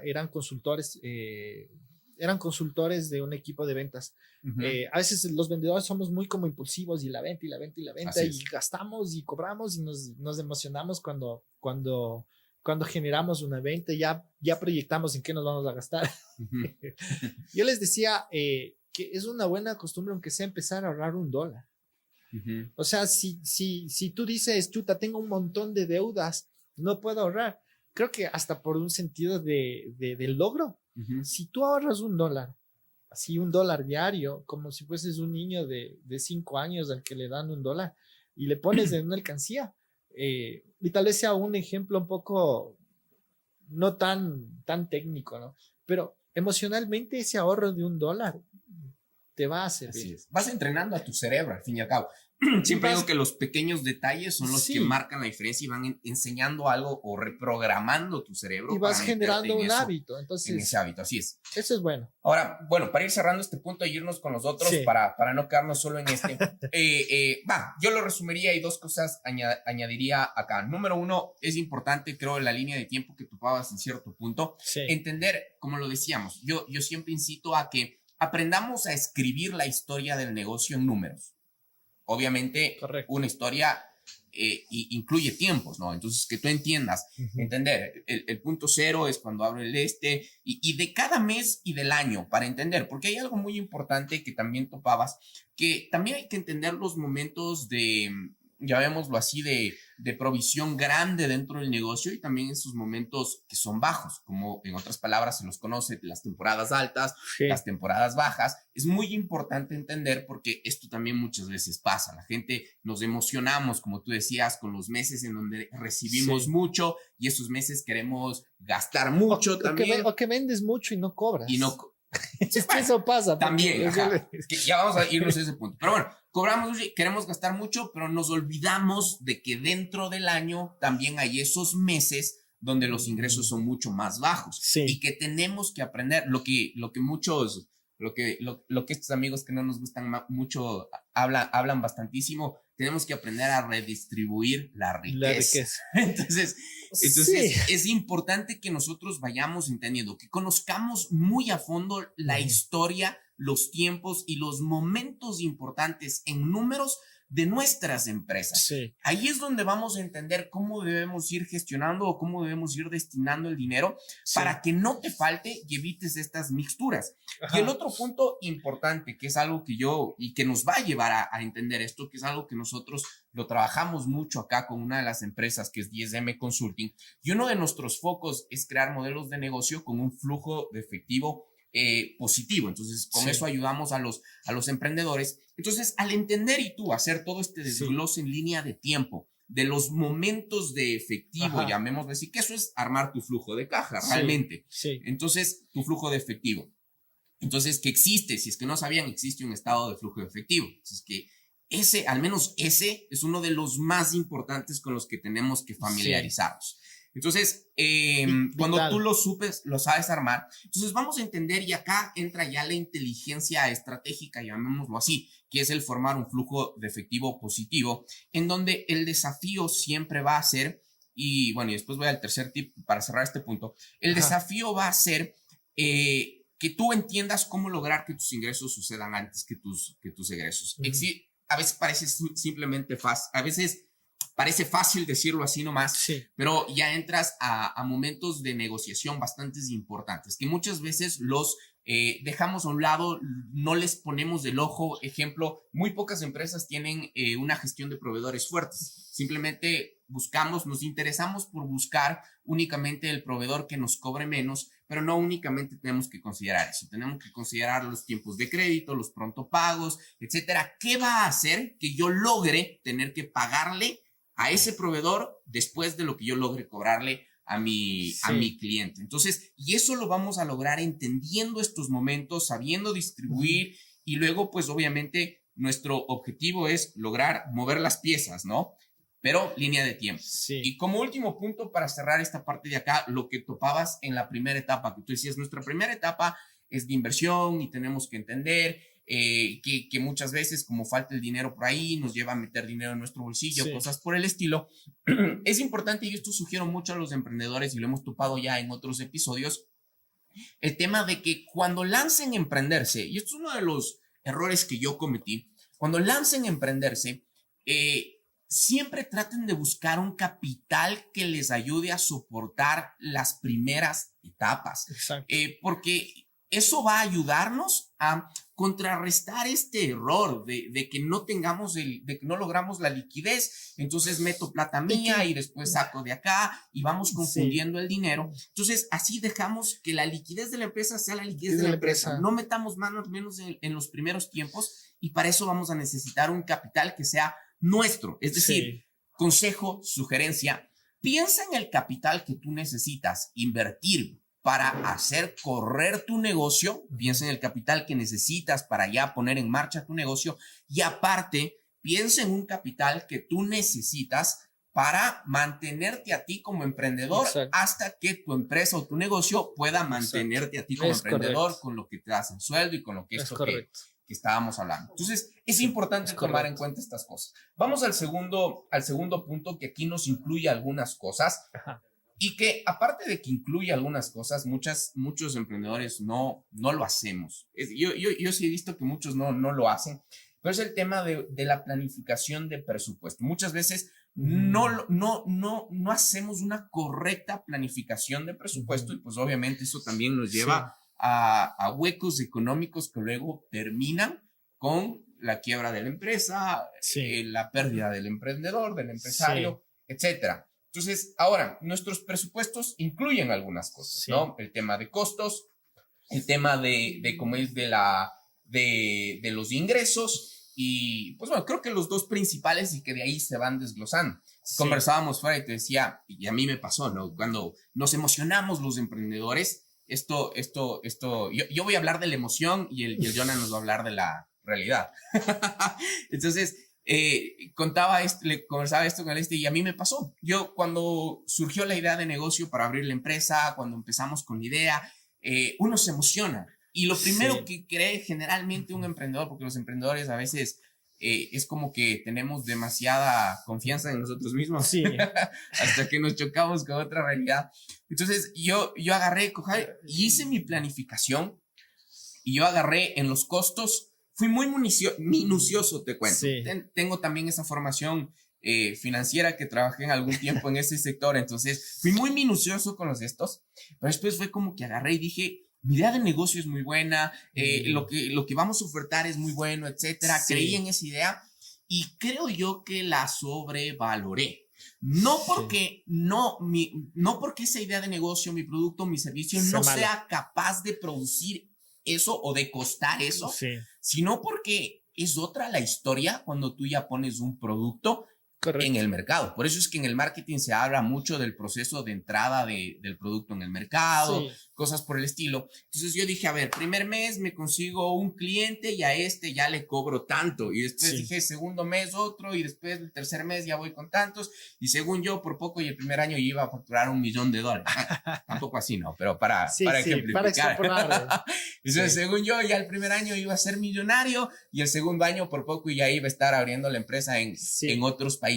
eran consultores de un equipo de ventas. A veces los vendedores somos muy como impulsivos y la venta y gastamos y cobramos y nos emocionamos cuando generamos una venta, ya proyectamos en qué nos vamos a gastar. Yo les decía que es una buena costumbre, aunque sea empezar a ahorrar $1. O sea, si tú dices, chuta, tengo un montón de deudas, no puedo ahorrar. Creo que hasta por un sentido del logro. Si tú ahorras $1, así $1 diario, como si fueses un niño de 5 años al que le dan $1 y le pones en una alcancía, y tal vez sea un ejemplo un poco no tan técnico, ¿no? Pero emocionalmente ese ahorro de $1 te va a servir. Así es. Vas entrenando a tu cerebro, al fin y al cabo. Siempre digo que los pequeños detalles son los que marcan la diferencia y van enseñando algo o reprogramando tu cerebro. Y vas generando un hábito. Entonces, en ese hábito, así es. Eso es bueno. Ahora, bueno, para ir cerrando este punto y irnos con los otros, para no quedarnos solo en este, yo lo resumiría y 2 cosas añadiría acá. Número 1, es importante, creo, en la línea de tiempo que topabas en cierto punto, entender, como lo decíamos, yo siempre incito a que aprendamos a escribir la historia del negocio en números. Obviamente, una historia incluye tiempos, ¿no? Entonces, que tú entiendas, entender, el punto 0 es cuando abro el y de cada mes y del año, para entender, porque hay algo muy importante que también topabas, que también hay que entender los momentos llamémoslo así, de provisión grande dentro del negocio y también esos momentos que son bajos, como en otras palabras se los conoce, las temporadas altas, las temporadas bajas. Es muy importante entender porque esto también muchas veces pasa. La gente nos emocionamos, como tú decías, con los meses en donde recibimos mucho y esos meses queremos gastar mucho también. O que vendes mucho y no cobras. Y no eso pasa. También, ya vamos a irnos a ese punto. Pero bueno, cobramos, queremos gastar mucho, pero nos olvidamos de que dentro del año también hay esos meses donde los ingresos son mucho más bajos y que tenemos que aprender lo que estos amigos que no nos gustan mucho hablan bastantísimo. Tenemos que aprender a redistribuir la riqueza. Entonces es importante que nosotros vayamos entendiendo, que conozcamos muy a fondo la historia, los tiempos y los momentos importantes en números de nuestras empresas. Ahí es donde vamos a entender cómo debemos ir gestionando o cómo debemos ir destinando el dinero para que no te falte y evites estas mixturas. Y el otro punto importante, que es algo que que nos va a llevar a entender esto, que es algo que nosotros lo trabajamos mucho acá con una de las empresas que es 10M Consulting, y uno de nuestros focos es crear modelos de negocio con un flujo de efectivo positivo. Entonces, con eso ayudamos a los emprendedores. Entonces, al entender y tú hacer todo este desglose en línea de tiempo, de los momentos de efectivo, llamémoslo así, que eso es armar tu flujo de caja, realmente. Entonces, tu flujo de efectivo. Entonces, que existe, si es que no sabían, existe un estado de flujo de efectivo. Entonces, que al menos ese es uno de los más importantes con los que tenemos que familiarizarnos. Entonces, cuando tú lo sabes armar, entonces vamos a entender, y acá entra ya la inteligencia estratégica, llamémoslo así, que es el formar un flujo de efectivo positivo, en donde el desafío siempre va a ser, y bueno, y después voy al tercer tip para cerrar este punto, el desafío va a ser que tú entiendas cómo lograr que tus ingresos sucedan antes que tus egresos. A veces parece simplemente fácil, a veces parece fácil decirlo así nomás, pero ya entras a momentos de negociación bastante importantes, que muchas veces los dejamos a un lado, no les ponemos del ojo. Ejemplo, muy pocas empresas tienen una gestión de proveedores fuertes. Simplemente nos interesamos por buscar únicamente el proveedor que nos cobre menos, pero no únicamente tenemos que considerar eso. Tenemos que considerar los tiempos de crédito, los pronto pagos, etcétera. ¿Qué va a hacer que yo logre tener que pagarle a ese proveedor después de lo que yo logre cobrarle a mi cliente? Entonces, y eso lo vamos a lograr entendiendo estos momentos, sabiendo distribuir, y luego, pues obviamente, nuestro objetivo es lograr mover las piezas, ¿no? Pero línea de tiempo. Sí. Y como último punto para cerrar esta parte de acá, lo que topabas en la primera etapa, que tú decías, nuestra primera etapa es de inversión y tenemos que entender que muchas veces, como falta el dinero por ahí, nos lleva a meter dinero en nuestro bolsillo, cosas por el estilo. Es importante, y esto sugiero mucho a los emprendedores, y lo hemos topado ya en otros episodios, el tema de que cuando lancen emprenderse, y esto es uno de los errores que yo cometí, cuando lancen emprenderse, siempre traten de buscar un capital que les ayude a soportar las primeras etapas. Exacto. Porque eso va a ayudarnos a contrarrestar este error de que no tengamos de que no logramos la liquidez. Entonces meto plata mía y después saco de acá y vamos confundiendo el dinero. Entonces así dejamos que la liquidez de la empresa sea la liquidez de la empresa. No metamos manos menos en los primeros tiempos, y para eso vamos a necesitar un capital que sea nuestro. Es decir, consejo, sugerencia, piensa en el capital que tú necesitas invertir para hacer correr tu negocio. Piensa en el capital que necesitas para ya poner en marcha tu negocio, y aparte, piensa en un capital que tú necesitas para mantenerte a ti como emprendedor. Exacto. Hasta que tu empresa o tu negocio pueda mantenerte a ti como emprendedor, con lo que te das en sueldo y con lo que esto que estábamos hablando. Entonces, es importante tomar en cuenta estas cosas. Vamos al segundo punto, que aquí nos incluye algunas cosas. Ajá. Y que aparte de que incluye algunas cosas, muchos emprendedores no lo hacemos. Yo sí he visto que muchos no lo hacen, pero es el tema de la planificación de presupuesto. Muchas veces no hacemos una correcta planificación de presupuesto, y pues obviamente eso también nos lleva a huecos económicos que luego terminan con la quiebra de la empresa, la pérdida del emprendedor, del empresario, etcétera. Entonces, ahora, nuestros presupuestos incluyen algunas cosas, ¿no? El tema de costos, el tema de cómo es de los ingresos, y pues bueno, creo que los dos principales, y que de ahí se van desglosando. Conversábamos fuera y te decía, y a mí me pasó, ¿no? Cuando nos emocionamos los emprendedores, yo voy a hablar de la emoción, y el Jonah nos va a hablar de la realidad. Entonces, conversaba esto con y a mí me pasó. Yo, cuando surgió la idea de negocio para abrir la empresa, cuando empezamos con la idea, uno se emociona. Y lo primero que cree generalmente un emprendedor, porque los emprendedores a veces es como que tenemos demasiada confianza en nosotros mismos, hasta que nos chocamos con otra realidad. Entonces yo agarré, y hice mi planificación, y yo agarré en los costos. Fui muy minucioso, te cuento. Tengo también esa formación financiera, que trabajé en algún tiempo en ese sector. Entonces fui muy minucioso con los estos, pero después fue como que agarré y dije, mi idea de negocio es muy buena, lo que vamos a ofertar es muy bueno, etcétera. Creí en esa idea, y creo yo que la sobrevaloré. No porque esa idea de negocio, mi producto, mi servicio no sea capaz de producir eso o de costar eso, sino porque es otra la historia cuando tú ya pones un producto en el mercado. Por eso es que en el marketing se habla mucho del proceso de entrada del producto en el mercado, cosas por el estilo. Entonces yo dije, a ver, primer mes me consigo un cliente y a este ya le cobro tanto. Y después dije, segundo mes otro, y después el tercer mes ya voy con tantos. Y según yo, por poco, y el primer año iba a facturar $1 millón. Tampoco así, no, pero para ejemplificar. Entonces, según yo, ya el primer año iba a ser millonario, y el segundo año por poco ya iba a estar abriendo la empresa en otros países.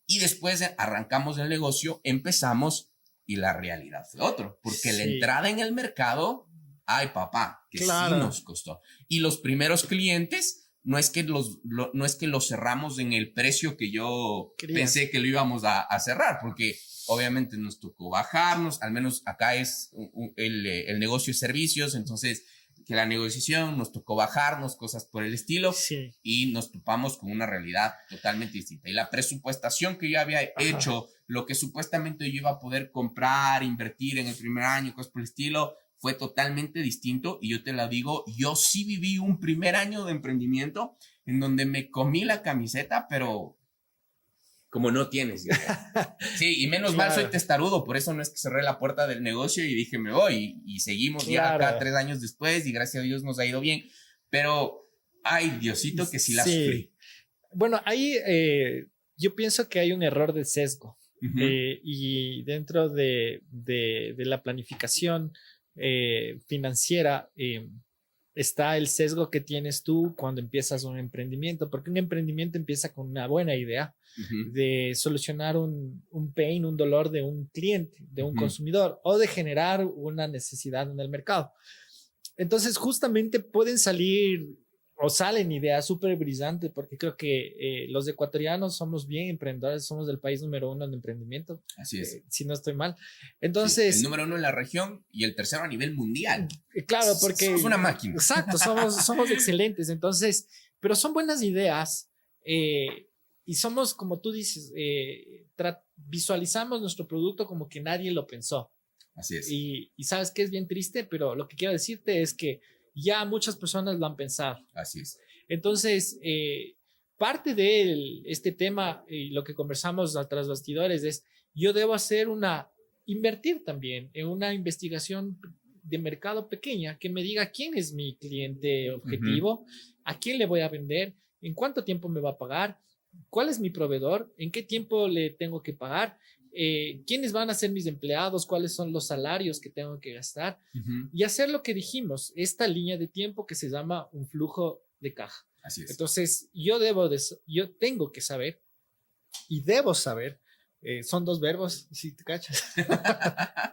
Y después arrancamos el negocio, empezamos, y la realidad fue otro, porque la entrada en el mercado, ay papá, que sí nos costó. Y los primeros clientes, no es que los cerramos en el precio que yo pensé que lo íbamos a cerrar, porque obviamente nos tocó bajarnos. Al menos acá es el negocio de servicios, entonces que la negociación, nos tocó bajarnos, cosas por el estilo, Sí. y nos topamos con una realidad totalmente distinta. Y la presupuestación que yo había hecho, lo que supuestamente yo iba a poder comprar, invertir en el primer año, cosas por el estilo, fue totalmente distinto. Y yo te lo digo, yo sí viví un primer año de emprendimiento en donde me comí la camiseta, pero como no tienes idea. Sí, y menos mal soy testarudo, por eso no es que cerré la puerta del negocio y dije me voy, y seguimos ya acá 3 años después y gracias a Dios nos ha ido bien, pero ay Diosito que sí la sufrí. Bueno, ahí yo pienso que hay un error de sesgo. Y dentro de la planificación financiera está el sesgo que tienes tú cuando empiezas un emprendimiento, porque un emprendimiento empieza con una buena idea de solucionar un pain, un dolor de un cliente, de un consumidor, o de generar una necesidad en el mercado. Entonces, justamente pueden salir o salen ideas súper brillantes, porque creo que los ecuatorianos somos bien emprendedores, somos el país número 1 en emprendimiento. Así es. Si no estoy mal. Entonces. Sí, el número 1 en la región y el tercero a nivel mundial. Claro, porque. Somos una máquina. Exacto, somos excelentes. Entonces, pero son buenas ideas y somos, como tú dices, visualizamos nuestro producto como que nadie lo pensó. Así es. Y sabes que es bien triste, pero lo que quiero decirte es que ya muchas personas lo han pensado. Así es. Entonces, parte de este tema y lo que conversamos tras bastidores es, yo debo invertir también en una investigación de mercado pequeña que me diga quién es mi cliente objetivo, a quién le voy a vender, en cuánto tiempo me va a pagar, cuál es mi proveedor, en qué tiempo le tengo que pagar, quiénes van a ser mis empleados, cuáles son los salarios que tengo que gastar y hacer lo que dijimos, esta línea de tiempo que se llama un flujo de caja. Así es. Entonces, yo tengo que saber y debo saber, son 2 verbos, si te cachas.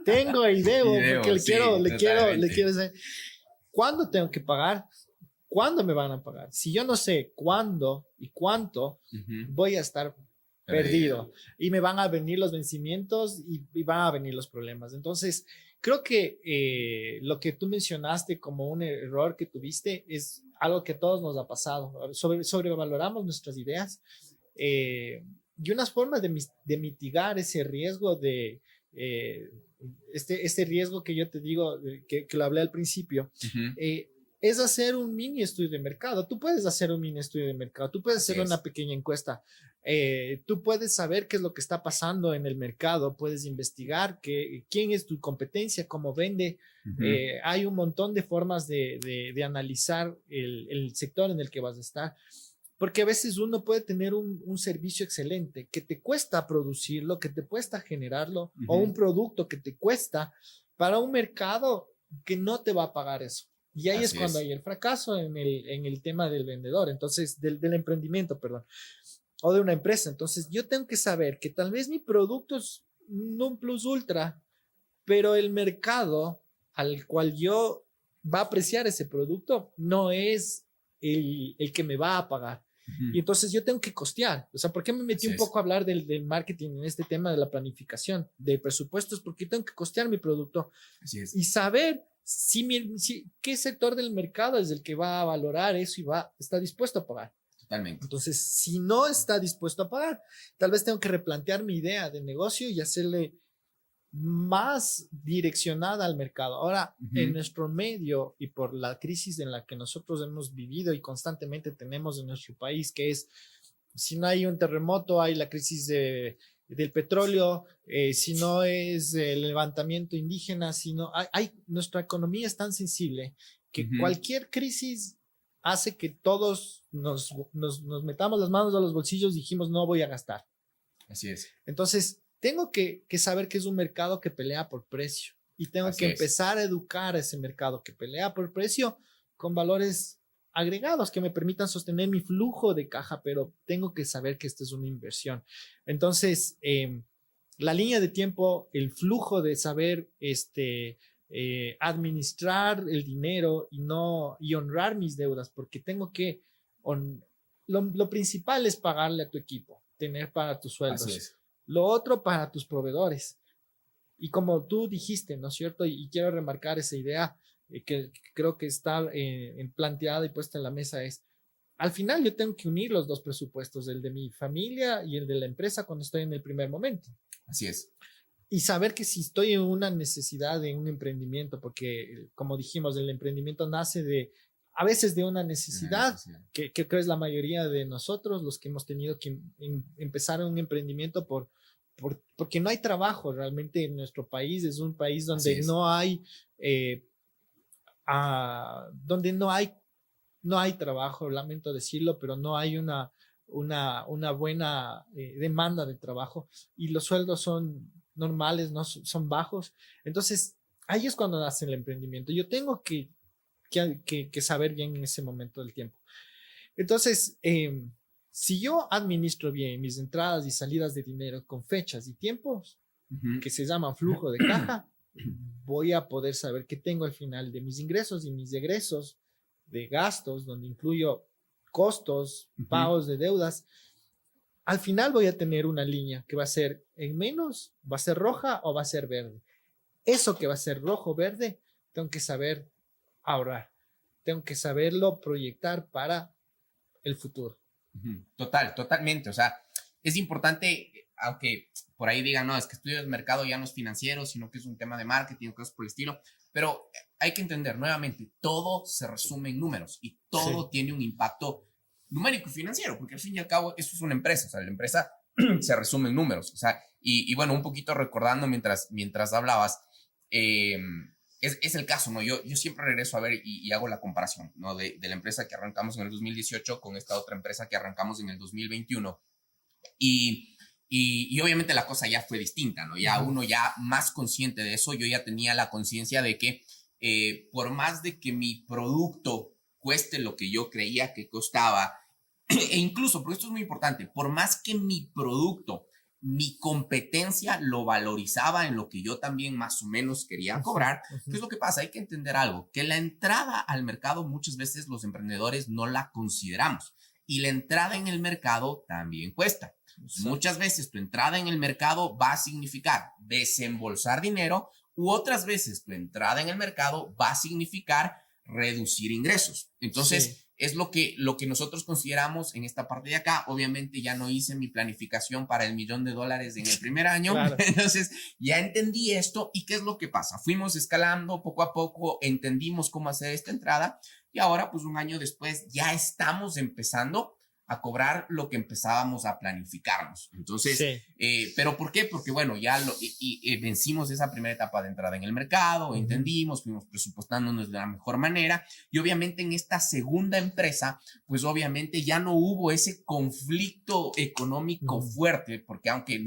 Tengo y debo, porque le quiero saber cuándo tengo que pagar, cuándo me van a pagar. Si yo no sé cuándo y cuánto, voy a estar perdido y me van a venir los vencimientos y van a venir los problemas. Entonces, creo que lo que tú mencionaste como un error que tuviste es algo que a todos nos ha pasado. Sobrevaloramos nuestras ideas y unas formas de mitigar ese riesgo este riesgo que yo te digo, que lo hablé al principio, es hacer un mini estudio de mercado. Tú puedes hacer un mini estudio de mercado, tú puedes hacer una pequeña encuesta, tú puedes saber qué es lo que está pasando en el mercado, puedes investigar quién es tu competencia, cómo vende. Hay un montón de formas de analizar el sector en el que vas a estar, porque a veces uno puede tener un servicio excelente que te cuesta producirlo, que te cuesta generarlo, o un producto que te cuesta para un mercado que no te va a pagar eso. Y ahí es cuando hay el fracaso en el tema del vendedor, entonces del emprendimiento, perdón, o de una empresa. Entonces yo tengo que saber que tal vez mi producto es un plus ultra, pero el mercado al cual yo va a apreciar ese producto no es el que me va a pagar. Y entonces yo tengo que costear. O sea, ¿por qué me metí un poco a hablar del marketing en este tema de la planificación de presupuestos? Porque tengo que costear mi producto y saber qué sector del mercado es el que va a valorar eso y está dispuesto a pagar. Totalmente. Entonces, si no está dispuesto a pagar, tal vez tengo que replantear mi idea de negocio y hacerle más direccionada al mercado. Ahora, en nuestro medio y por la crisis en la que nosotros hemos vivido y constantemente tenemos en nuestro país, que es, si no hay un terremoto, hay la crisis del petróleo, si no es el levantamiento indígena, nuestra economía es tan sensible que cualquier crisis hace que todos nos metamos las manos a los bolsillos y dijimos, no voy a gastar. Así es. Entonces, tengo que saber que es un mercado que pelea por precio y tengo que empezar a educar a ese mercado que pelea por precio con valores agregados que me permitan sostener mi flujo de caja, pero tengo que saber que esto es una inversión. Entonces, la línea de tiempo, el flujo de saber administrar el dinero y honrar mis deudas, porque tengo que, lo principal es pagarle a tu equipo, tener para tus sueldos. Así es. Lo otro para tus proveedores. Y como tú dijiste, ¿no es cierto? Y quiero remarcar esa idea, que creo que está planteada y puesta en la mesa es, al final yo tengo que unir los dos presupuestos, el de mi familia y el de la empresa cuando estoy en el primer momento. Así es. Y saber que si estoy en una necesidad de un emprendimiento, porque como dijimos, el emprendimiento nace a veces de una necesidad, que creo es la mayoría de nosotros, los que hemos tenido que empezar un emprendimiento porque no hay trabajo realmente en nuestro país. Es un país donde no hay, donde no hay trabajo, lamento decirlo, pero no hay una buena demanda de trabajo y los sueldos son normales, no son bajos. Entonces, ahí es cuando nace el emprendimiento. Yo tengo que saber bien en ese momento del tiempo. Entonces, si yo administro bien mis entradas y salidas de dinero con fechas y tiempos, que se llaman flujo de caja, voy a poder saber qué tengo al final de mis ingresos y mis egresos, de gastos, donde incluyo costos, pagos de deudas. Al final voy a tener una línea que va a ser en menos, va a ser roja o va a ser verde. Eso que va a ser rojo o verde, tengo que saber ahorrar. Tengo que saberlo proyectar para el futuro. Totalmente. O sea, es importante, aunque por ahí digan, no, es que estudio el mercado ya no es financiero, sino que es un tema de marketing o cosas por el estilo. Pero hay que entender nuevamente, todo se resume en números y todo tiene un impacto numérico y financiero, porque al fin y al cabo eso es una empresa. O sea, la empresa se resume en números. O sea, y bueno, un poquito recordando mientras hablabas, es el caso, ¿no? Yo siempre regreso a ver y hago la comparación, ¿no? De la empresa que arrancamos en el 2018 con esta otra empresa que arrancamos en el 2021. Y obviamente la cosa ya fue distinta, ¿no? Ya uno ya más consciente de eso, yo ya tenía la conciencia de que por más de que mi producto cueste lo que yo creía que costaba, e incluso, porque esto es muy importante, por más que mi producto, mi competencia lo valorizaba en lo que yo también más o menos quería cobrar, ¿qué es lo que pasa? Hay que entender algo, que la entrada al mercado muchas veces los emprendedores no la consideramos y la entrada en el mercado también cuesta. Muchas veces tu entrada en el mercado va a significar desembolsar dinero u otras veces tu entrada en el mercado va a significar reducir ingresos. Entonces, es lo que nosotros consideramos en esta parte de acá. Obviamente ya no hice mi planificación para $1 millón en el primer año. Claro. Entonces ya entendí esto y qué es lo que pasa. Fuimos escalando poco a poco, entendimos cómo hacer esta entrada y ahora pues un año después ya estamos empezando a cobrar lo que empezábamos a planificarnos. Entonces, ¿pero por qué? Porque bueno, ya vencimos esa primera etapa de entrada en el mercado, entendimos, fuimos presupuestándonos de la mejor manera y obviamente en esta segunda empresa, pues obviamente ya no hubo ese conflicto económico fuerte, porque aunque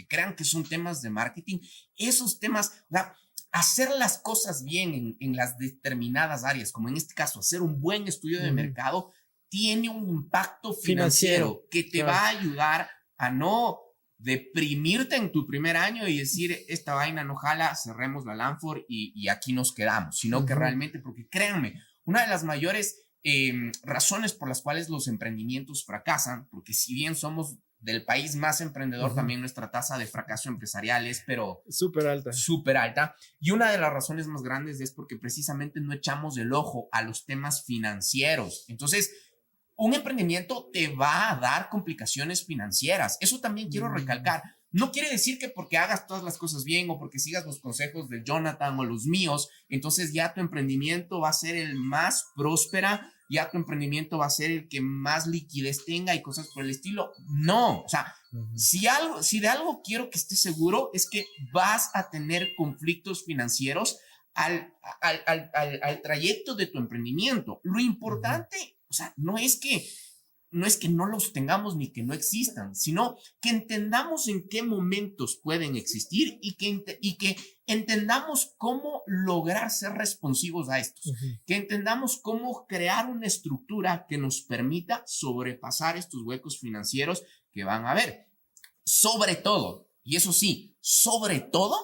crean que son temas de marketing, esos temas, o sea, hacer las cosas bien en las determinadas áreas, como en este caso, hacer un buen estudio de mercado, tiene un impacto financiero que te va a ayudar a no deprimirte en tu primer año y decir, esta vaina no jala, cerremos la Lanford y aquí nos quedamos, sino que realmente, porque créanme, una de las mayores razones por las cuales los emprendimientos fracasan, porque si bien somos del país más emprendedor, también nuestra tasa de fracaso empresarial es, pero súper alta. Y una de las razones más grandes es porque precisamente no echamos el ojo a los temas financieros. Entonces, un emprendimiento te va a dar complicaciones financieras. Eso también quiero recalcar. No quiere decir que porque hagas todas las cosas bien o porque sigas los consejos de Jonathan o los míos, entonces ya tu emprendimiento va a ser el más próspera, ya tu emprendimiento va a ser el que más liquidez tenga y cosas por el estilo. No, o sea, si de algo quiero que estés seguro es que vas a tener conflictos financieros al trayecto de tu emprendimiento. Lo importante, o sea, no es que no los tengamos ni que no existan, sino que entendamos en qué momentos pueden existir y que entendamos cómo lograr ser responsivos a estos, que entendamos cómo crear una estructura que nos permita sobrepasar estos huecos financieros que van a haber. Sobre todo, y eso sí, sobre todo,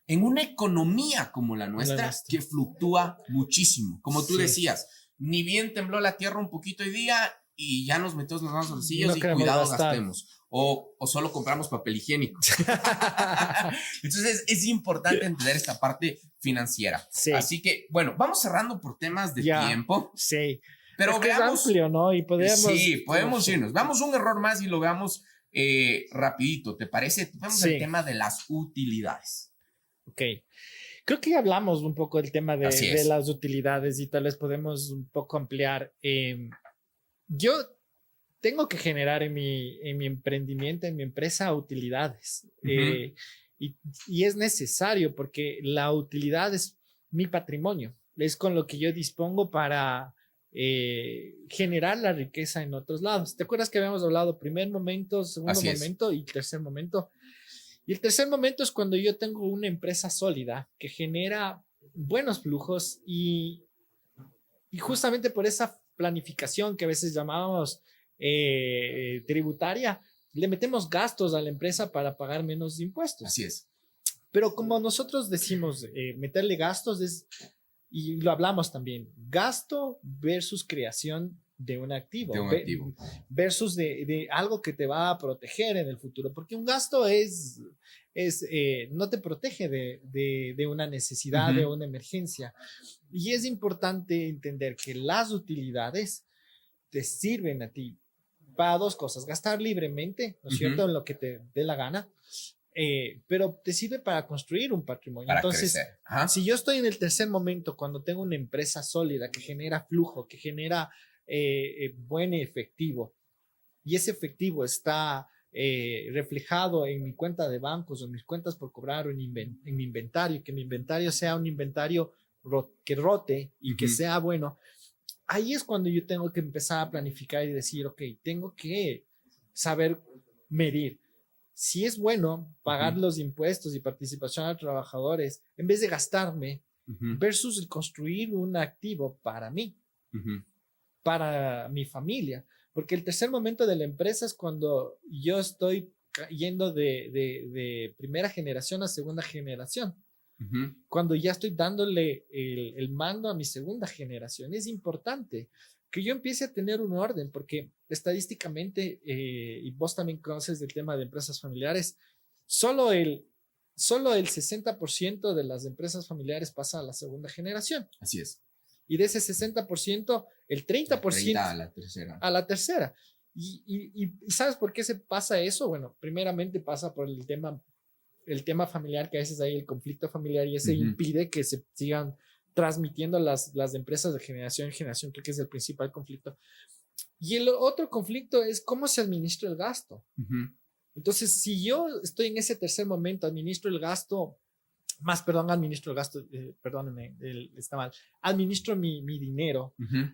en una economía como la nuestra que fluctúa muchísimo. Como tú decías, ni bien tembló la tierra un poquito hoy día, y ya nos metemos las manos a los bolsillos No y queremos cuidado gastar. gastemos. O solo compramos papel higiénico. Entonces es importante entender esta parte financiera. Sí. Así que, bueno, vamos cerrando por temas de Ya. tiempo. Sí. Pero es que veamos. es amplio, ¿no? Y podemos. Sí, podemos irnos. Veamos un error más y lo veamos rapidito. ¿Te parece? Vemos Sí. el tema de las utilidades. Ok. Creo que ya hablamos un poco del tema Así de es. las utilidades y tal vez podemos un poco ampliar. Yo tengo que generar en mi emprendimiento, en mi empresa, utilidades. Ujú. Y es necesario porque la utilidad es mi patrimonio. Es con lo que yo dispongo para generar la riqueza en otros lados. ¿Te acuerdas que habíamos hablado primer momento, segundo Así es. momento y tercer momento? Y el tercer momento es cuando yo tengo una empresa sólida que genera buenos flujos y justamente por esa planificación que a veces llamamos tributaria, le metemos gastos a la empresa para pagar menos impuestos. Así es. Pero como nosotros decimos, meterle gastos es, y lo hablamos también, gasto versus creación de un activo, De un activo. versus de algo que te va a proteger en el futuro, porque un gasto no te protege de una necesidad, Ujú. de una emergencia. Y es importante entender que las utilidades te sirven a ti para dos cosas, gastar libremente, ¿no es Ujú. cierto?, en lo que te dé la gana, pero te sirve para construir un patrimonio. Para Entonces, crecer. Ajá. si yo estoy en el tercer momento, cuando tengo una empresa sólida que genera flujo, que genera buen efectivo, y ese efectivo está reflejado en mi cuenta de bancos o en mis cuentas por cobrar o en mi inventario, que mi inventario sea un inventario que rote y que Ujú. sea bueno, ahí es cuando yo tengo que empezar a planificar y decir, ok, tengo que saber medir. Si es bueno pagar Ujú. los impuestos y participación a trabajadores en vez de gastarme Ujú. versus el construir un activo para mí, Ujú. para mi familia. Porque el tercer momento de la empresa es cuando yo estoy yendo de primera generación a segunda generación. Ujú. Cuando ya estoy dándole el mando a mi segunda generación. Es importante que yo empiece a tener un orden, porque estadísticamente, y vos también conoces del tema de empresas familiares, solo el 60% de las empresas familiares pasa a la segunda generación. Así es. Y de ese 60%, el 30% 30 a la tercera. a la tercera. ¿Y sabes por qué se pasa eso? Bueno, primeramente pasa por el tema familiar, que a veces hay el conflicto familiar y ese Ujú. impide que se sigan transmitiendo las empresas de generación en generación, creo que es el principal conflicto. Y el otro conflicto es cómo se administra el gasto. Ujú. Entonces, si yo estoy en ese tercer momento, administro el gasto, perdónenme, está mal, administro mi dinero Ujú.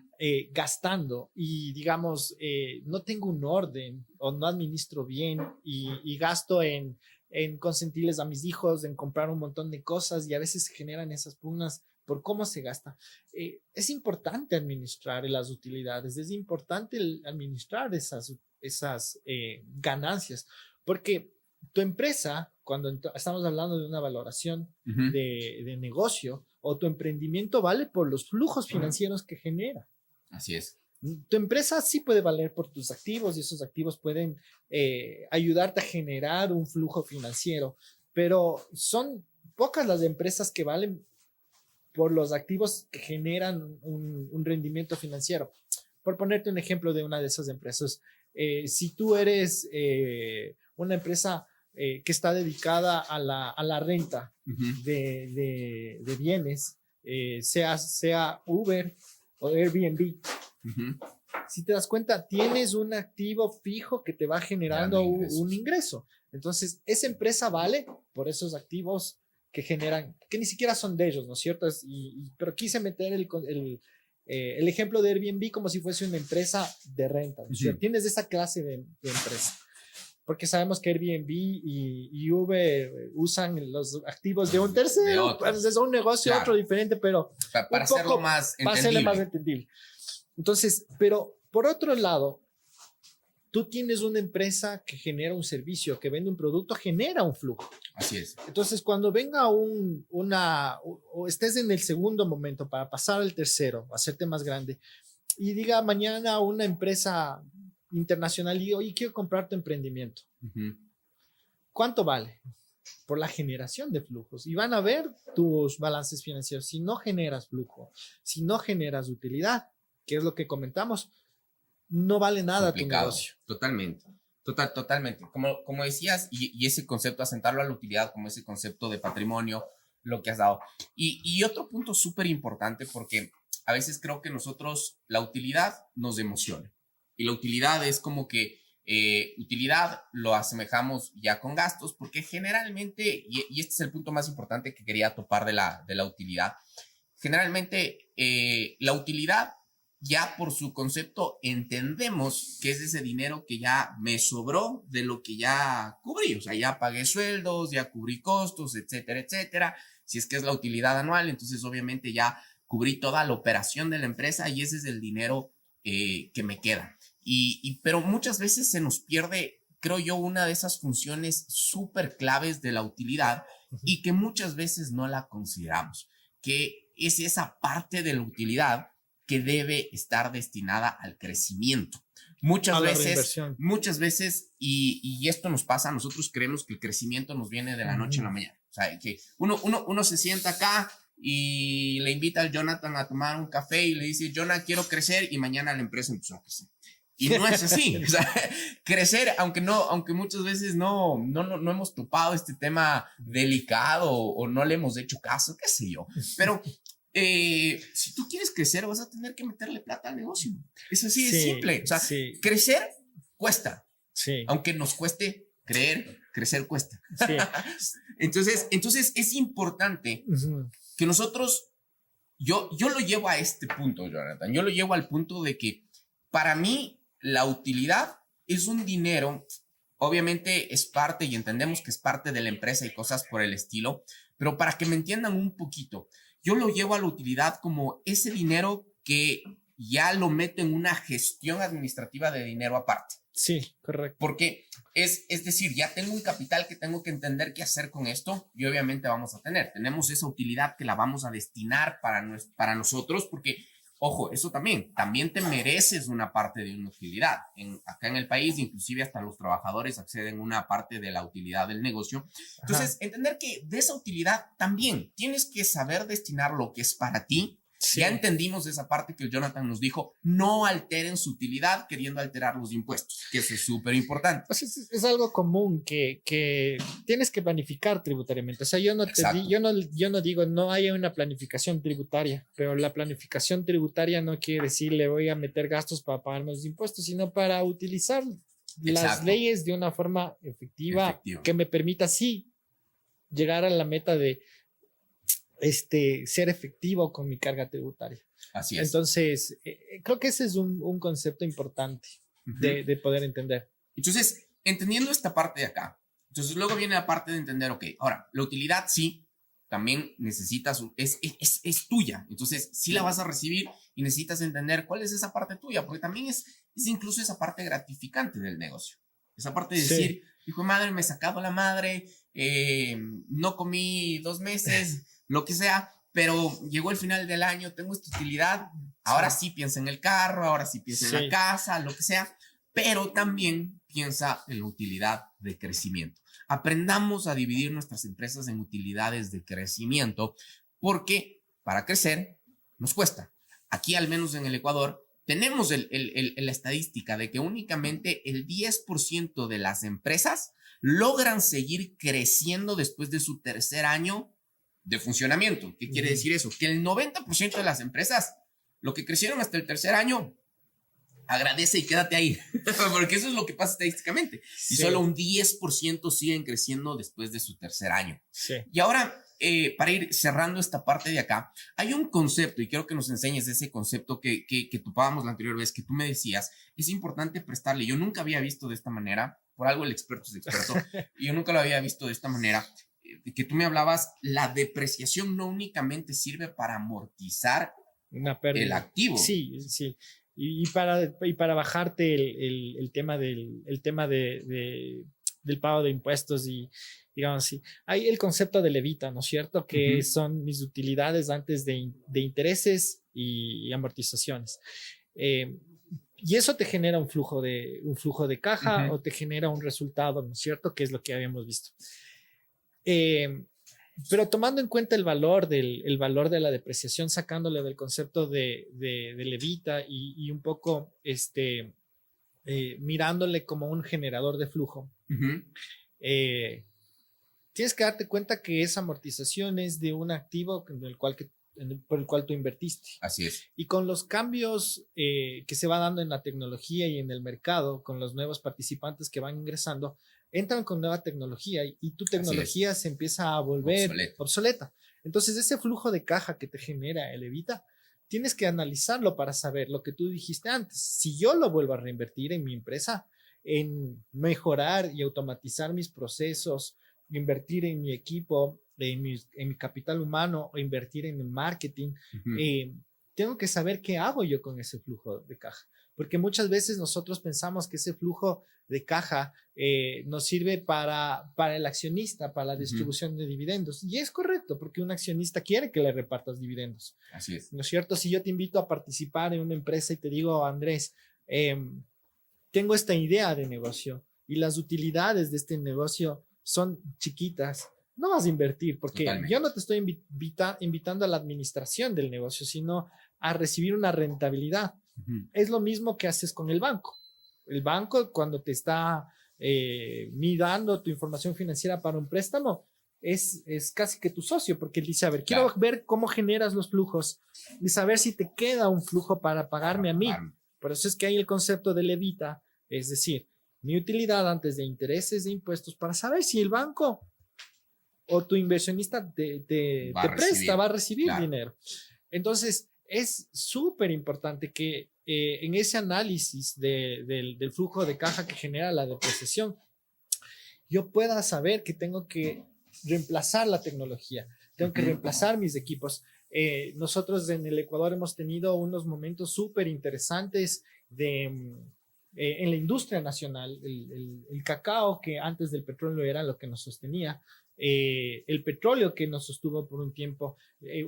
gastando y digamos, no tengo un orden o no administro bien y gasto en consentirles a mis hijos, en comprar un montón de cosas y a veces se generan esas pugnas por cómo se gasta. Es importante administrar las utilidades, es importante administrar esas ganancias, porque tu empresa, cuando estamos hablando de una valoración Ujú. de negocio o tu emprendimiento, vale por los flujos financieros que genera. Así es. Tu empresa sí puede valer por tus activos y esos activos pueden ayudarte a generar un flujo financiero, pero son pocas las empresas que valen por los activos que generan un rendimiento financiero. Por ponerte un ejemplo de una de esas empresas, si tú eres una empresa que está dedicada a la renta Ujú. de bienes, sea Uber o Airbnb, Ujú. si te das cuenta, tienes un activo fijo que te va generando Generando ingresos. un ingreso. Entonces, esa empresa vale por esos activos que generan, que ni siquiera son de ellos, ¿no es cierto? Pero quise meter el ejemplo de Airbnb como si fuese una empresa de renta, ¿no es cierto? Ujú. Tienes esa clase de empresa. Porque sabemos que Airbnb y Uber usan los activos de un tercero, De otro. pues es un negocio Claro. otro diferente, pero Para un hacerlo poco más para hacerle más entendible. entendible. Entonces, pero por otro lado, tú tienes una empresa que genera un servicio, que vende un producto, genera un flujo. Así es. Entonces, cuando venga o estés en el segundo momento para pasar al tercero, hacerte más grande, y diga mañana una empresa internacional y oye, quiero comprar tu emprendimiento. ¿Cuánto vale? Por la generación de flujos. Y van a ver tus balances financieros. Si no generas flujo, si no generas utilidad, que es lo que comentamos, no vale nada complicado, tu negocio. Totalmente. Totalmente. Como decías, y ese concepto, asentarlo a la utilidad como ese concepto de patrimonio, lo que has dado. Y otro punto súper importante, porque a veces creo que nosotros la utilidad nos emociona. Y la utilidad es como que utilidad lo asemejamos ya con gastos, porque generalmente, y este es el punto más importante que quería topar de la utilidad, generalmente la utilidad ya por su concepto entendemos que es ese dinero que ya me sobró de lo que ya cubrí, o sea, ya pagué sueldos, ya cubrí costos, etcétera, etcétera. Si es que es la utilidad anual, entonces obviamente ya cubrí toda la operación de la empresa y ese es el dinero que me queda. Pero muchas veces se nos pierde, creo yo, una de esas funciones súper claves de la utilidad y que muchas veces no la consideramos, que es esa parte de la utilidad que debe estar destinada al crecimiento. Muchas veces, y esto nos pasa, nosotros creemos que el crecimiento nos viene de la noche a la mañana. O sea, que uno se sienta acá y le invita al Jonathan a tomar un café y le dice, Jonathan, quiero crecer, y mañana la empresa empezó a crecer. Y no es así. O sea, crecer, aunque muchas veces no hemos topado este tema delicado o no le hemos hecho caso, qué sé yo. Pero si tú quieres crecer, vas a tener que meterle plata al negocio. Es así de simple. O sea, crecer cuesta. Sí. Aunque nos cueste crecer cuesta. Sí. Entonces es importante que nosotros, yo lo llevo a este punto, Jonathan. Yo lo llevo al punto de que para mí la utilidad es un dinero, obviamente es parte y entendemos que es parte de la empresa y cosas por el estilo, pero para que me entiendan un poquito, yo lo llevo a la utilidad como ese dinero que ya lo mete en una gestión administrativa de dinero aparte. Sí, correcto. Porque es decir, ya tengo un capital que tengo que entender qué hacer con esto y obviamente vamos a tenemos esa utilidad que la vamos a destinar para nosotros, porque ojo, eso también te mereces una parte de una utilidad. Acá en el país, inclusive hasta los trabajadores acceden a una parte de la utilidad del negocio. Entonces, entender que de esa utilidad también tienes que saber destinar lo que es para ti. Sí. Ya entendimos esa parte que el Jonathan nos dijo, no alteren su utilidad queriendo alterar los impuestos, que eso es súper importante. O sea, es algo común que tienes que planificar tributariamente. O sea, yo no digo no haya una planificación tributaria, pero la planificación tributaria no quiere decir le voy a meter gastos para pagar los impuestos, sino para utilizar las leyes de una forma efectiva que me permita sí llegar a la meta de ser efectivo con mi carga tributaria. Así es. Entonces, creo que ese es un concepto importante de poder entender. Entonces, entendiendo esta parte de acá, entonces luego viene la parte de entender, ok, ahora, la utilidad sí, también necesitas, es tuya, entonces sí la vas a recibir y necesitas entender cuál es esa parte tuya, porque también es incluso esa parte gratificante del negocio. Esa parte de decir, hijo de madre, me he sacado la madre, no comí 2 meses, lo que sea, pero llegó el final del año, tengo esta utilidad, ahora sí piensa en el carro, ahora sí piensa en la casa, lo que sea, pero también piensa en la utilidad de crecimiento. Aprendamos a dividir nuestras empresas en utilidades de crecimiento, porque para crecer nos cuesta. Aquí, al menos en el Ecuador, tenemos la estadística de que únicamente el 10% de las empresas logran seguir creciendo después de su tercer año de funcionamiento. ¿Qué quiere decir eso? Que el 90% de las empresas, lo que crecieron hasta el tercer año, agradece y quédate ahí, porque eso es lo que pasa estadísticamente. Y solo un 10% siguen creciendo después de su tercer año. Y ahora, para ir cerrando esta parte de acá, hay un concepto, y quiero que nos enseñes ese concepto que topábamos la anterior vez, que tú me decías, es importante prestarle. Yo nunca había visto de esta manera, por algo el experto es experto, y yo nunca lo había visto de esta manera, que tú me hablabas, la depreciación no únicamente sirve para amortizar el activo. Sí. Y para bajarte el tema del pago de impuestos y digamos así, hay el concepto de levita, ¿no es cierto? Que son mis utilidades antes de intereses y amortizaciones. Y eso te genera un flujo de caja o te genera un resultado, ¿no es cierto? Que es lo que habíamos visto. Pero tomando en cuenta el valor de la depreciación, sacándole del concepto de levita y un poco mirándole como un generador de flujo, tienes que darte cuenta que esa amortización es de un activo por el cual tú invertiste. Así es. Y con los cambios que se va dando en la tecnología y en el mercado, con los nuevos participantes que van ingresando, entran con nueva tecnología y tu tecnología se empieza a volver obsoleta. Entonces, ese flujo de caja que te genera el Evita, tienes que analizarlo para saber lo que tú dijiste antes. Si yo lo vuelvo a reinvertir en mi empresa, en mejorar y automatizar mis procesos, invertir en mi equipo, en mi capital humano o invertir en el marketing, tengo que saber qué hago yo con ese flujo de caja. Porque muchas veces nosotros pensamos que ese flujo de caja nos sirve para el accionista, para la distribución de dividendos. Y es correcto, porque un accionista quiere que le repartas dividendos. Así es. ¿No es cierto? Si yo te invito a participar en una empresa y te digo, Andrés, tengo esta idea de negocio y las utilidades de este negocio son chiquitas, no vas a invertir, porque yo no te estoy invitando a la administración del negocio, sino a recibir una rentabilidad. Es lo mismo que haces con el banco. El banco, cuando te está mirando tu información financiera para un préstamo, es casi que tu socio, porque él dice, a ver, quiero ver cómo generas los flujos y saber si te queda un flujo para pagarme a mí. Por eso es que hay el concepto de levita, es decir, mi utilidad antes de intereses, de impuestos, para saber si el banco o tu inversionista te presta, va a recibir dinero. Entonces, es súper importante que en ese análisis del flujo de caja que genera la depreciación, yo pueda saber que tengo que reemplazar la tecnología, tengo que reemplazar mis equipos. Nosotros en el Ecuador hemos tenido unos momentos súper interesantes en la industria nacional, el cacao, que antes del petróleo era lo que nos sostenía, el petróleo que nos sostuvo por un tiempo,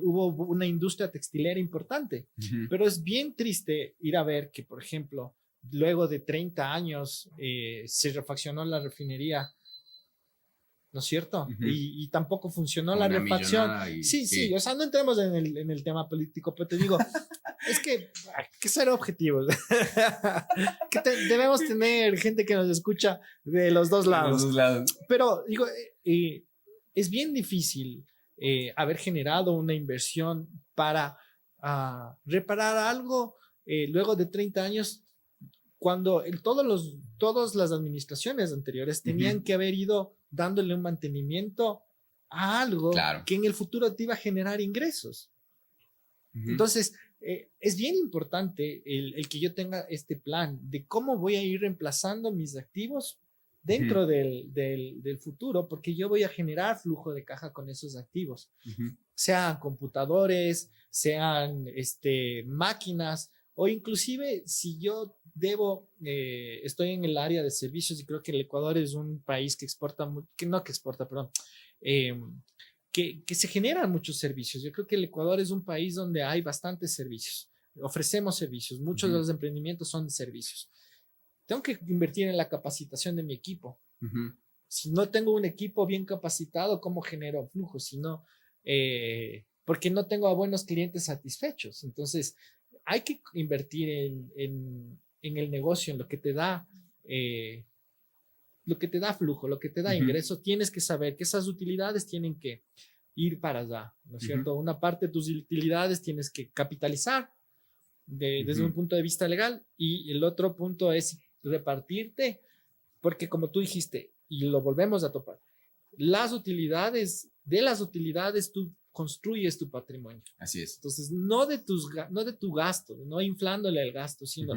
hubo una industria textilera importante, pero es bien triste ir a ver que, por ejemplo, luego de 30 años se refaccionó la refinería, ¿no es cierto? Y tampoco funcionó la refacción. Sí, o sea, no entremos en el tema político, pero te digo, es que hay que ser objetivos. Debemos tener gente que nos escucha de los dos lados. Pero digo, es bien difícil haber generado una inversión para reparar algo luego de 30 años, cuando todas las administraciones anteriores tenían que haber ido dándole un mantenimiento a algo que en el futuro te iba a generar ingresos. Entonces, es bien importante el que yo tenga este plan de cómo voy a ir reemplazando mis activos dentro del futuro, porque yo voy a generar flujo de caja con esos activos, sean computadores, sean máquinas, o inclusive si yo estoy en el área de servicios, y creo que el Ecuador es un país que exporta, que se generan muchos servicios. Yo creo que el Ecuador es un país donde hay bastantes servicios, ofrecemos servicios, muchos de los emprendimientos son de servicios. Tengo que invertir en la capacitación de mi equipo. Si no tengo un equipo bien capacitado, ¿cómo genero flujo? Si no, porque no tengo a buenos clientes satisfechos. Entonces, hay que invertir en el negocio, en lo que te da flujo, lo que te da ingreso. Tienes que saber que esas utilidades tienen que ir para allá, ¿no es cierto? Una parte de tus utilidades tienes que capitalizar desde un punto de vista legal, y el otro punto es repartirte, porque como tú dijiste, y lo volvemos a topar, de las utilidades tú construyes tu patrimonio. Así es. Entonces, no de tu gasto, no inflándole el gasto, sino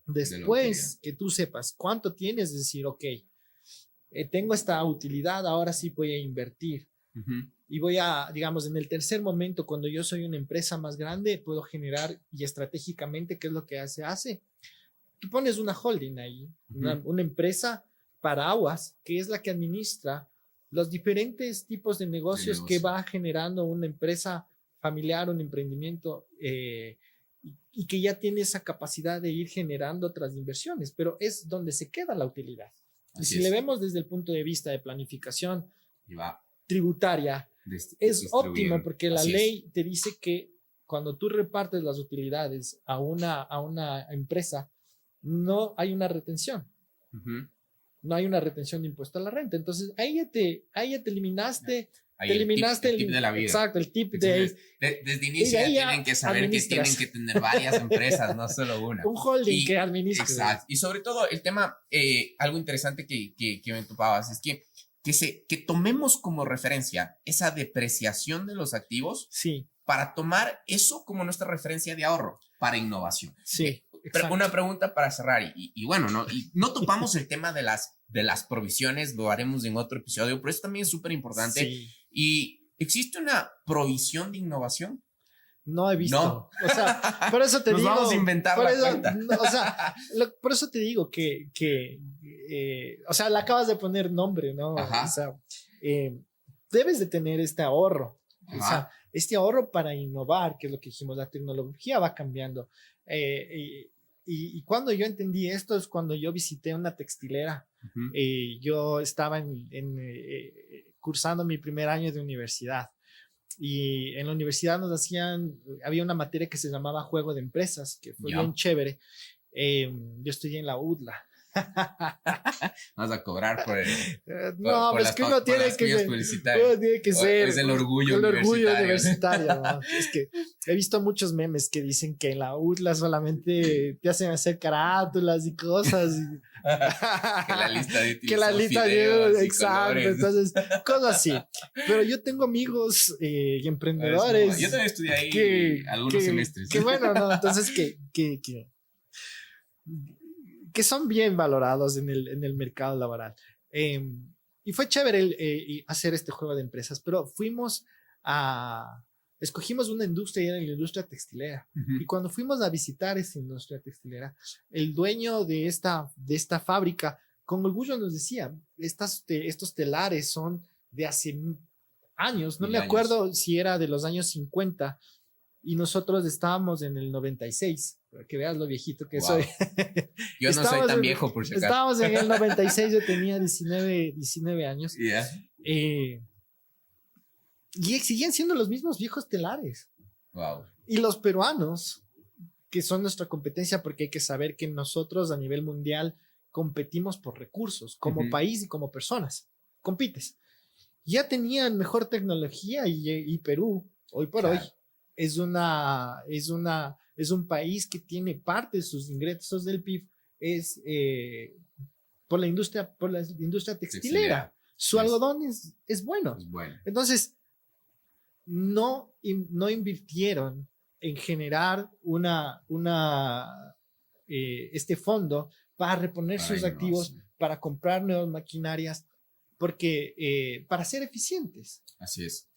después que tú sepas cuánto tienes, es decir, ok, tengo esta utilidad, ahora sí voy a invertir. Y voy a, digamos, en el tercer momento, cuando yo soy una empresa más grande, puedo generar, y estratégicamente, ¿qué es lo que hace? Tú pones una holding ahí, una empresa paraguas, que es la que administra los diferentes tipos de negocios que va generando una empresa familiar, un emprendimiento, y que ya tiene esa capacidad de ir generando otras inversiones, pero es donde se queda la utilidad. Y si le vemos desde el punto de vista de planificación tributaria, es óptimo porque la ley te dice que cuando tú repartes las utilidades a una empresa, no hay una retención. No hay una retención de impuesto a la renta. Entonces, ahí ya te eliminaste. Ahí te eliminaste el tip de la vida. Exacto, el tip desde inicio ya tienen que saber que tienen que tener varias empresas, no solo una. Un holding que administra. Exacto. Y sobre todo el tema, algo interesante que me topabas es que tomemos como referencia esa depreciación de los activos. Sí. Para tomar eso como nuestra referencia de ahorro para innovación. Sí. Pero una pregunta para cerrar y bueno, no topamos el tema de las provisiones, lo haremos en otro episodio, pero eso también es súper importante. Sí. ¿Y existe una provisión de innovación? No he visto. No. O sea, por eso te Nos digo. Vamos a inventar la cuenta. O sea, por eso te digo que o sea, le acabas de poner nombre, ¿no? Ajá. O sea, debes de tener este ahorro. Ajá. O sea, este ahorro para innovar, que es lo que dijimos, la tecnología va cambiando. Y cuando yo entendí esto es cuando yo visité una textilera. Yo estaba cursando mi primer año de universidad y en la universidad había una materia que se llamaba juego de empresas, que fue bien chévere. Yo estudié en la UDLA. Vas a cobrar por el. No, pues que uno tiene que ser. Es el orgullo universitario. ¿No? Es que he visto muchos memes que dicen que en la UDLA solamente te hacen hacer carátulas y cosas. Que la lista de que la lista de exacto. Colores. Entonces, cosas así. Pero yo tengo amigos y emprendedores. Yo también estudié ahí algunos semestres. Que bueno, ¿no? Entonces que son bien valorados en el mercado laboral. Y fue chévere hacer este juego de empresas, pero escogimos una industria y era la industria textilera. Y cuando fuimos a visitar esa industria textilera, el dueño de esta fábrica con orgullo nos decía, estos telares son de hace años, no me acuerdo si era de los años 50, y nosotros estábamos en el 96, para que veas lo viejito que soy. Yo no soy tan viejo, por si acaso. Estábamos en el 96, yo tenía 19 años. Yeah. Y siguen siendo los mismos viejos telares. Wow. Y los peruanos, que son nuestra competencia, porque hay que saber que nosotros a nivel mundial competimos por recursos, como país y como personas. Compites. Ya tenían mejor tecnología y Perú, hoy por hoy, es un país que tiene parte de sus ingresos del PIB por la industria textilera. Su algodón es bueno. Es bueno. Entonces, no invirtieron en generar este fondo para reponer sus activos, para comprar nuevas maquinarias, porque para ser eficientes. Así es.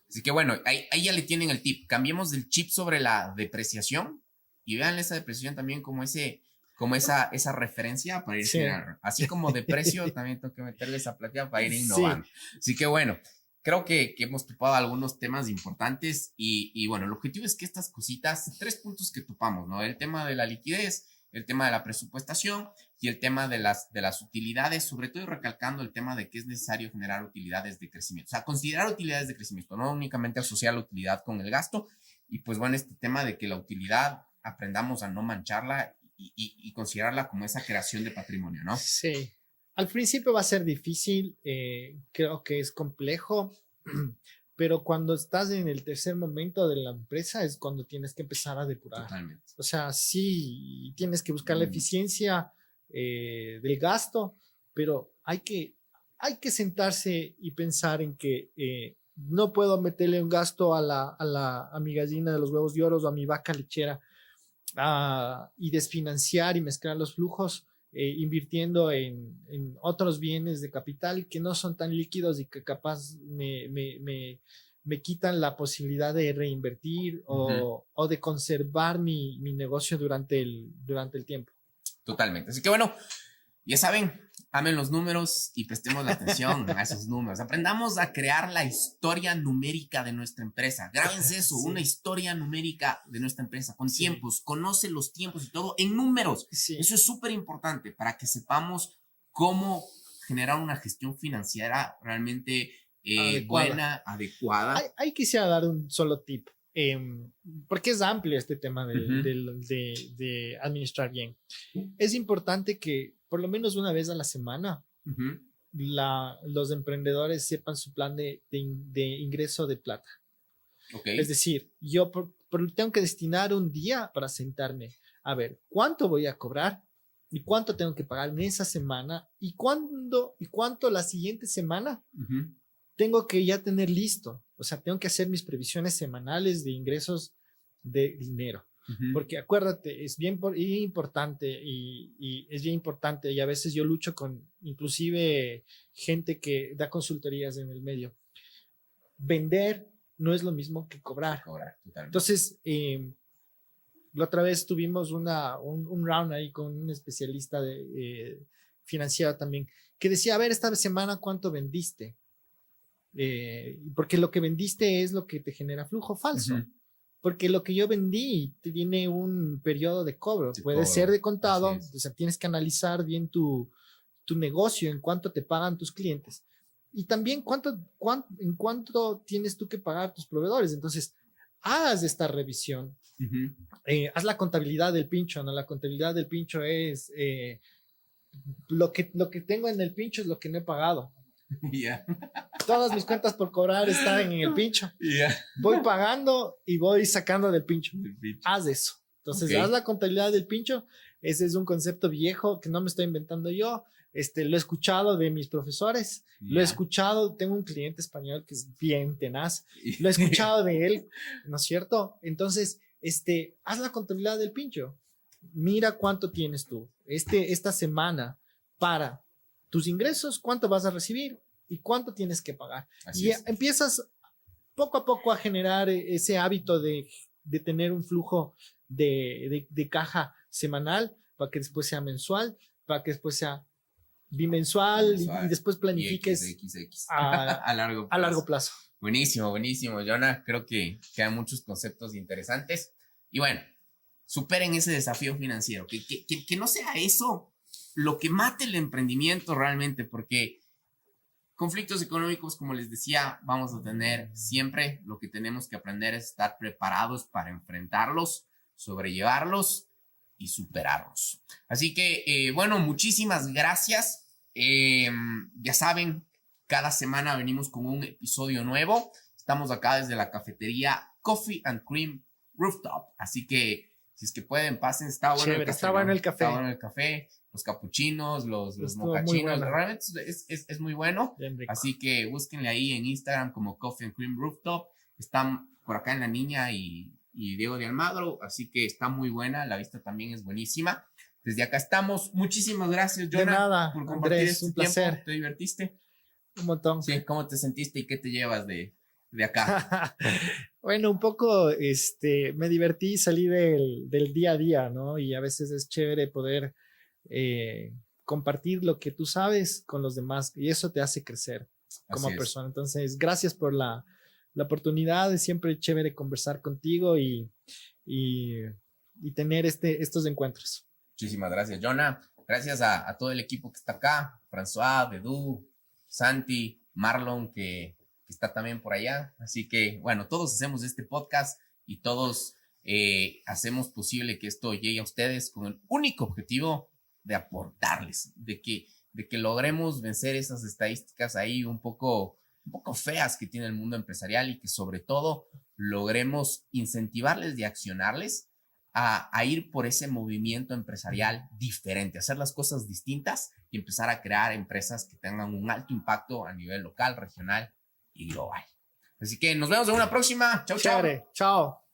Así que bueno, ahí ya le tienen el tip. Cambiemos del chip sobre la depreciación y vean esa depreciación también como esa referencia para ir generando. Así como de precio, también tengo que meterle esa platilla para ir innovando. Sí. Así que bueno, creo que hemos topado algunos temas importantes y bueno, el objetivo es que estas cositas, 3 puntos que topamos, ¿no? El tema de la liquidez, el tema de la presupuestación y el tema de las utilidades, sobre todo recalcando el tema de que es necesario generar utilidades de crecimiento. O sea, considerar utilidades de crecimiento, no únicamente asociar la utilidad con el gasto. Y pues bueno, este tema de que la utilidad aprendamos a no mancharla y considerarla como esa creación de patrimonio, ¿no? Sí. Al principio va a ser difícil, creo que es complejo, pero cuando estás en el tercer momento de la empresa es cuando tienes que empezar a depurar. Totalmente. O sea, sí, tienes que buscar la eficiencia del gasto, pero hay que sentarse y pensar en que no puedo meterle un gasto a mi gallina de los huevos de oro o a mi vaca lechera y desfinanciar y mezclar los flujos. Invirtiendo en otros bienes de capital que no son tan líquidos y que capaz me quitan la posibilidad de reinvertir o de conservar mi negocio durante el tiempo. Totalmente. Así que bueno, ya saben, amen los números y prestemos la atención a esos números. Aprendamos a crear la historia numérica de nuestra empresa. Grábense eso, una historia numérica de nuestra empresa, con tiempos. Conoce los tiempos y todo en números. Eso es súper importante para que sepamos cómo generar una gestión financiera realmente buena, adecuada. Ahí quisiera dar un solo tip, porque es amplio este tema de administrar bien. Es importante que por lo menos una vez a la semana los emprendedores sepan su plan de ingreso de plata. Es decir, yo tengo que destinar un día para sentarme a ver cuánto voy a cobrar y cuánto tengo que pagar en esa semana y cuánto la siguiente semana tengo que ya tener listo. O sea, tengo que hacer mis previsiones semanales de ingresos de dinero. Porque acuérdate, es bien importante y es bien importante, y a veces yo lucho con inclusive gente que da consultorías en el medio. Vender no es lo mismo que cobrar. Entonces, la otra vez tuvimos un round ahí con un especialista financiero también, que decía, a ver, esta semana, ¿cuánto vendiste? Porque lo que vendiste es lo que te genera flujo falso. Porque lo que yo vendí tiene un periodo de cobro. Puede ser de contado, o sea, tienes que analizar bien tu negocio, en cuánto te pagan tus clientes. Y también en cuánto tienes tú que pagar tus proveedores. Entonces, haz esta revisión. Haz la contabilidad del pincho, ¿no? La contabilidad del pincho es lo que tengo en el pincho es lo que no he pagado. Todas mis cuentas por cobrar están en el pincho. Voy pagando y voy sacando del pincho. Haz eso. Entonces, haz la contabilidad del pincho. Ese es un concepto viejo que no me estoy inventando yo. Lo he escuchado de mis profesores. Lo he escuchado. Tengo un cliente español que es bien tenaz. Lo he escuchado de él, ¿no es cierto? Entonces, haz la contabilidad del pincho. Mira cuánto tienes tú esta semana para tus ingresos, cuánto vas a recibir y cuánto tienes que pagar. Empiezas poco a poco a generar ese hábito de tener un flujo de caja semanal para que después sea mensual, para que después sea bimensual y después planifiques a largo plazo. Buenísimo, Jonah. Creo que quedan muchos conceptos interesantes. Y bueno, superen ese desafío financiero. Que no sea eso lo que mate el emprendimiento realmente, porque conflictos económicos, como les decía, vamos a tener siempre. Lo que tenemos que aprender es estar preparados para enfrentarlos, sobrellevarlos y superarlos. Así que, bueno, muchísimas gracias. Ya saben, cada semana venimos con un episodio nuevo. Estamos acá desde la cafetería Coffee and Cream Rooftop. Así que, si es que pueden, pasen. Está bueno el café. Está bueno el café. Está bueno el café. Los capuchinos, los mocachinos, realmente es muy bueno. Así que búsquenle ahí en Instagram como Coffee and Cream Rooftop. Están por acá en La Niña y Diego de Almagro, así que está muy buena. La vista también es buenísima. Desde acá estamos. Muchísimas gracias, Jonah, de nada, por compartir Andrés, un placer. Tiempo. ¿Te divertiste? Un montón. Sí, ¿cómo te sentiste y qué te llevas de acá? Bueno, un poco, me divertí, salí del día a día, ¿no? Y a veces es chévere poder compartir lo que tú sabes con los demás y eso te hace crecer como persona. Entonces, gracias por la oportunidad. Es siempre chévere conversar contigo y tener estos encuentros. Muchísimas gracias, Jonah. Gracias a todo el equipo que está acá, François, Bedú, Santi, Marlon, que está también por allá. Así que, bueno, todos hacemos este podcast y todos hacemos posible que esto llegue a ustedes con el único objetivo de aportarles, de que logremos vencer esas estadísticas ahí un poco feas que tiene el mundo empresarial y que sobre todo logremos incentivarles y accionarles a ir por ese movimiento empresarial diferente, hacer las cosas distintas y empezar a crear empresas que tengan un alto impacto a nivel local, regional y global. Así que nos vemos en una próxima. Chao, chao. Chao.